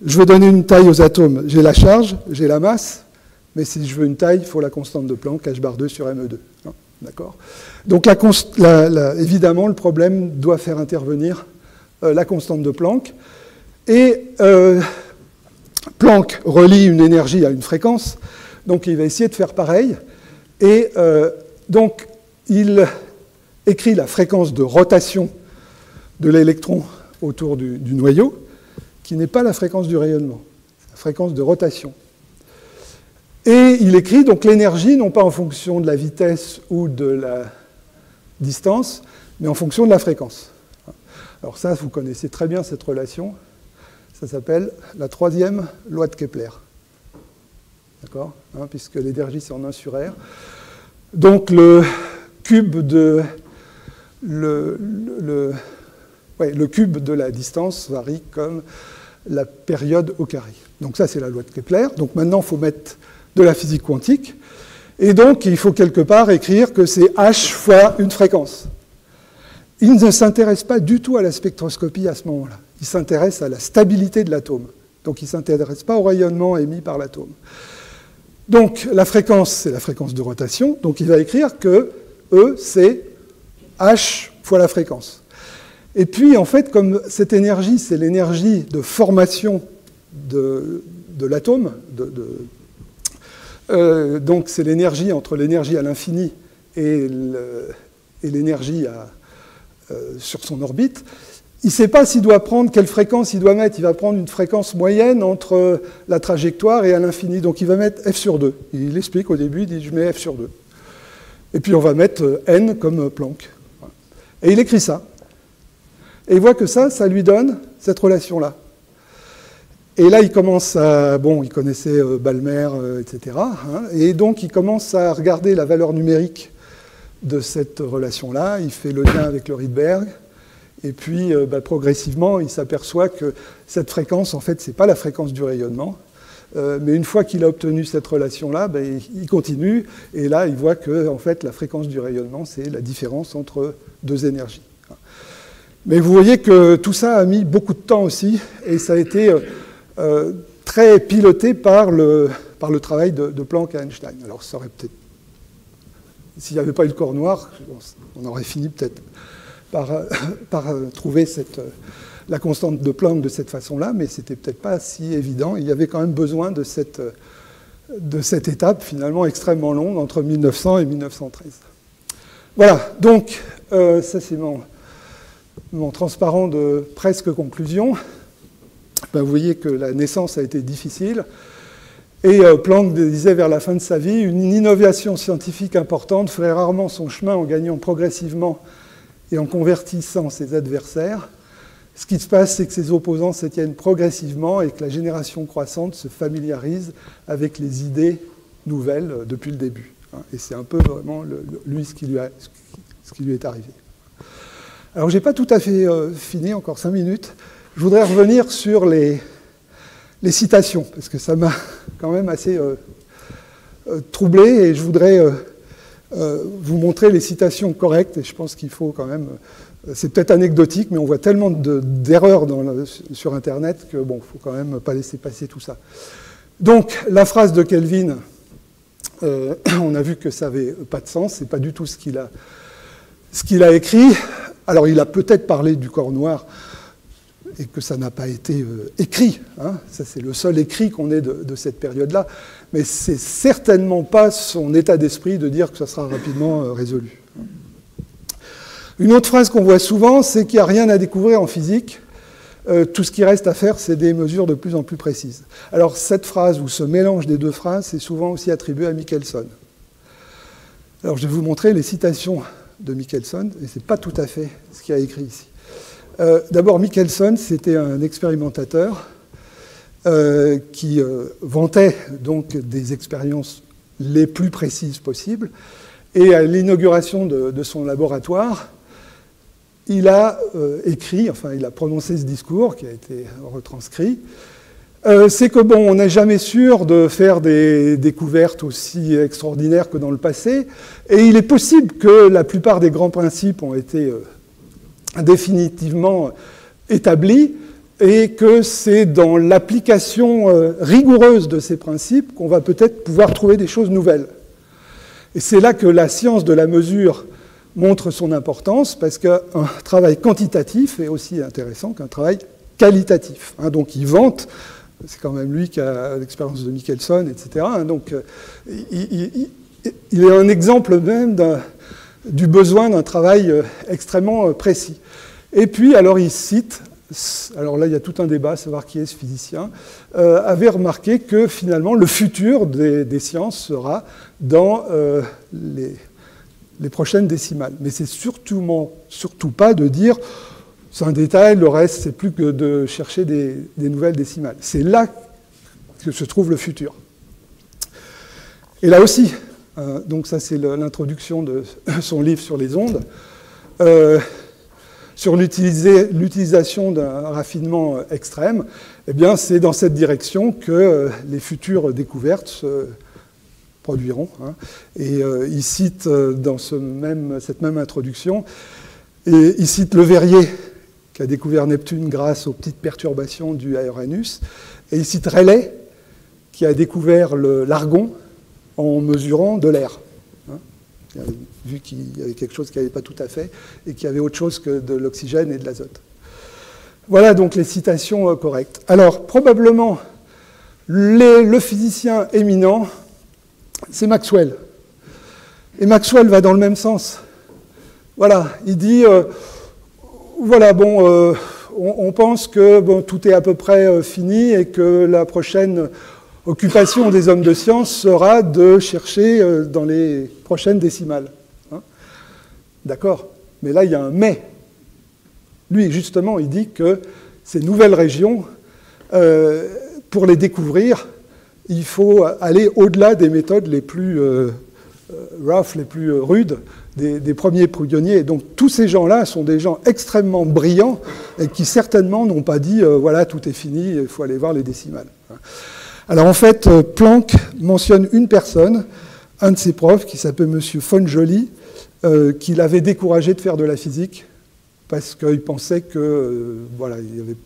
veux donner une taille aux atomes. J'ai la charge, j'ai la masse, mais si je veux une taille, il faut la constante de Planck, h/2 sur ME2. Hein, d'accord ? Donc évidemment, le problème doit faire intervenir la constante de Planck. Et Planck relie une énergie à une fréquence, donc il va essayer de faire pareil. Et donc, il écrit la fréquence de rotation de l'électron autour du noyau, qui n'est pas la fréquence du rayonnement, c'est la fréquence de rotation. Et il écrit donc l'énergie, non pas en fonction de la vitesse ou de la distance, mais en fonction de la fréquence. Alors ça, vous connaissez très bien cette relation. Ça s'appelle la 3e loi de Kepler. D'accord, hein, puisque l'énergie, c'est en 1 sur R. Donc le cube de la distance varie comme la période au carré. Donc ça, c'est la loi de Kepler. Donc maintenant, il faut mettre de la physique quantique. Et donc, il faut quelque part écrire que c'est h fois une fréquence. Il ne s'intéresse pas du tout à la spectroscopie à ce moment-là. Il s'intéresse à la stabilité de l'atome. Donc, il ne s'intéresse pas au rayonnement émis par l'atome. Donc, la fréquence, c'est la fréquence de rotation. Donc, il va écrire que E, c'est h fois la fréquence. Et puis, en fait, comme cette énergie, c'est l'énergie de formation de l'atome, donc c'est l'énergie entre l'énergie à l'infini et l'énergie sur son orbite, il ne sait pas s'il doit prendre quelle fréquence il doit mettre. Il va prendre une fréquence moyenne entre la trajectoire et à l'infini. Donc il va mettre f sur 2. Il explique au début, il dit je mets f sur 2. Et puis on va mettre n comme Planck. Et il écrit ça. Et il voit que ça lui donne cette relation-là. Et là, il commence à... Bon, il connaissait Balmer, etc. Hein, et donc, il commence à regarder la valeur numérique de cette relation-là. Il fait le lien avec le Rydberg. Et puis, progressivement, il s'aperçoit que cette fréquence, en fait, ce n'est pas la fréquence du rayonnement. Mais une fois qu'il a obtenu cette relation-là, il continue. Et là, il voit que, en fait, la fréquence du rayonnement, c'est la différence entre deux énergies. Mais vous voyez que tout ça a mis beaucoup de temps aussi. Et ça a été... très piloté par le travail de Planck et Einstein. Alors, ça aurait peut-être... S'il n'y avait pas eu le corps noir, on aurait fini peut-être par trouver la constante de Planck de cette façon-là, mais ce n'était peut-être pas si évident. Il y avait quand même besoin de cette étape, finalement, extrêmement longue, entre 1900 et 1913. Voilà, donc, ça c'est mon transparent de presque conclusion. Vous voyez que la naissance a été difficile. Et Planck disait vers la fin de sa vie, une innovation scientifique importante ferait rarement son chemin en gagnant progressivement et en convertissant ses adversaires. Ce qui se passe, c'est que ses opposants s'étiennent progressivement et que la génération croissante se familiarise avec les idées nouvelles depuis le début. Et c'est un peu vraiment lui ce qui lui est arrivé. Alors, je n'ai pas tout à fait fini, encore 5 minutes. Je voudrais revenir sur les citations, parce que ça m'a quand même assez troublé, et je voudrais vous montrer les citations correctes, et je pense qu'il faut quand même... C'est peut-être anecdotique, mais on voit tellement d'erreurs sur Internet que, bon, il ne faut quand même pas laisser passer tout ça. Donc, la phrase de Kelvin, on a vu que ça n'avait pas de sens, c'est pas du tout ce qu'il a écrit. Alors, il a peut-être parlé du corps noir, et que ça n'a pas été écrit. Hein. Ça, c'est le seul écrit qu'on ait de cette période-là. Mais c'est certainement pas son état d'esprit de dire que ça sera rapidement résolu. Une autre phrase qu'on voit souvent, c'est qu'il n'y a rien à découvrir en physique. Tout ce qui reste à faire, c'est des mesures de plus en plus précises. Alors, cette phrase, ou ce mélange des deux phrases, c'est souvent aussi attribué à Michelson. Alors, je vais vous montrer les citations de Michelson, et ce n'est pas tout à fait ce qu'il a écrit ici. D'abord, Michelson, c'était un expérimentateur qui vantait donc des expériences les plus précises possibles. Et à l'inauguration de son laboratoire, il a écrit, enfin il a prononcé ce discours qui a été retranscrit. C'est que bon, on n'est jamais sûr de faire des découvertes aussi extraordinaires que dans le passé, et il est possible que la plupart des grands principes ont été définitivement établis, et que c'est dans l'application rigoureuse de ces principes qu'on va peut-être pouvoir trouver des choses nouvelles. Et c'est là que la science de la mesure montre son importance, parce qu'un travail quantitatif est aussi intéressant qu'un travail qualitatif. Donc il vante, c'est quand même lui qui a l'expérience de Michelson, etc. Donc il est un exemple même du besoin d'un travail extrêmement précis. Et puis, alors il cite, alors là il y a tout un débat, savoir qui est ce physicien, avait remarqué que finalement le futur des sciences sera dans les prochaines décimales. Mais c'est surtout pas de dire, c'est un détail, le reste c'est plus que de chercher des nouvelles décimales. C'est là que se trouve le futur. Et là aussi, donc ça c'est l'introduction de son livre sur les ondes, sur l'utilisation d'un raffinement extrême, eh bien c'est dans cette direction que les futures découvertes se produiront. Et il cite dans cette même introduction, et il cite Le Verrier, qui a découvert Neptune grâce aux petites perturbations dues à Uranus, et il cite Rayleigh, qui a découvert l'argon en mesurant de l'air. Il avait vu qu'il y avait quelque chose qui n'avait pas tout à fait, et qu'il y avait autre chose que de l'oxygène et de l'azote. Voilà donc les citations correctes. Alors, probablement, le physicien éminent, c'est Maxwell. Et Maxwell va dans le même sens. Voilà, il dit, voilà, bon, on pense que bon, tout est à peu près fini et que la prochaine occupation des hommes de science sera de chercher dans les prochaines décimales. D'accord, mais là, il y a un mais. Lui, justement, il dit que ces nouvelles régions, pour les découvrir, il faut aller au-delà des méthodes les plus rough, les plus rudes des premiers pionniers. Et donc tous ces gens-là sont des gens extrêmement brillants et qui certainement n'ont pas dit voilà, tout est fini, il faut aller voir les décimales. Alors en fait, Planck mentionne une personne, un de ses profs, qui s'appelle M. von Joly, qui l'avait découragé de faire de la physique parce qu'il pensait que voilà, il y avait...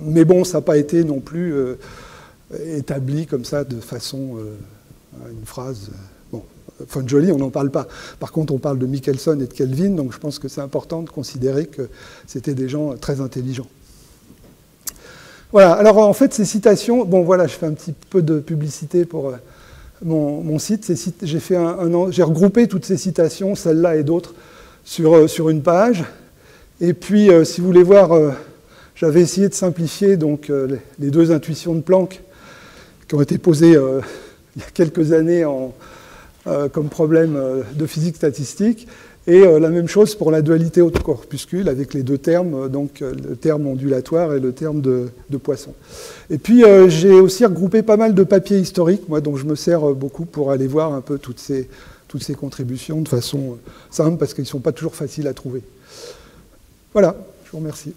Mais bon, ça n'a pas été non plus établi comme ça de façon une phrase. Bon, von Joly, on n'en parle pas. Par contre, on parle de Michelson et de Kelvin, donc je pense que c'est important de considérer que c'était des gens très intelligents. Voilà, alors en fait, ces citations, bon voilà, je fais un petit peu de publicité pour mon site. J'ai regroupé toutes ces citations, celles-là et d'autres, sur une page. Et puis, si vous voulez voir, j'avais essayé de simplifier donc, les deux intuitions de Planck qui ont été posées il y a quelques années comme problème de physique statistique. Et la même chose pour la dualité auto-corpuscule avec les deux termes, donc le terme ondulatoire et le terme de Poisson. Et puis j'ai aussi regroupé pas mal de papiers historiques, moi, dont je me sers beaucoup pour aller voir un peu toutes ces contributions de façon simple, parce qu'ils ne sont pas toujours faciles à trouver. Voilà, je vous remercie.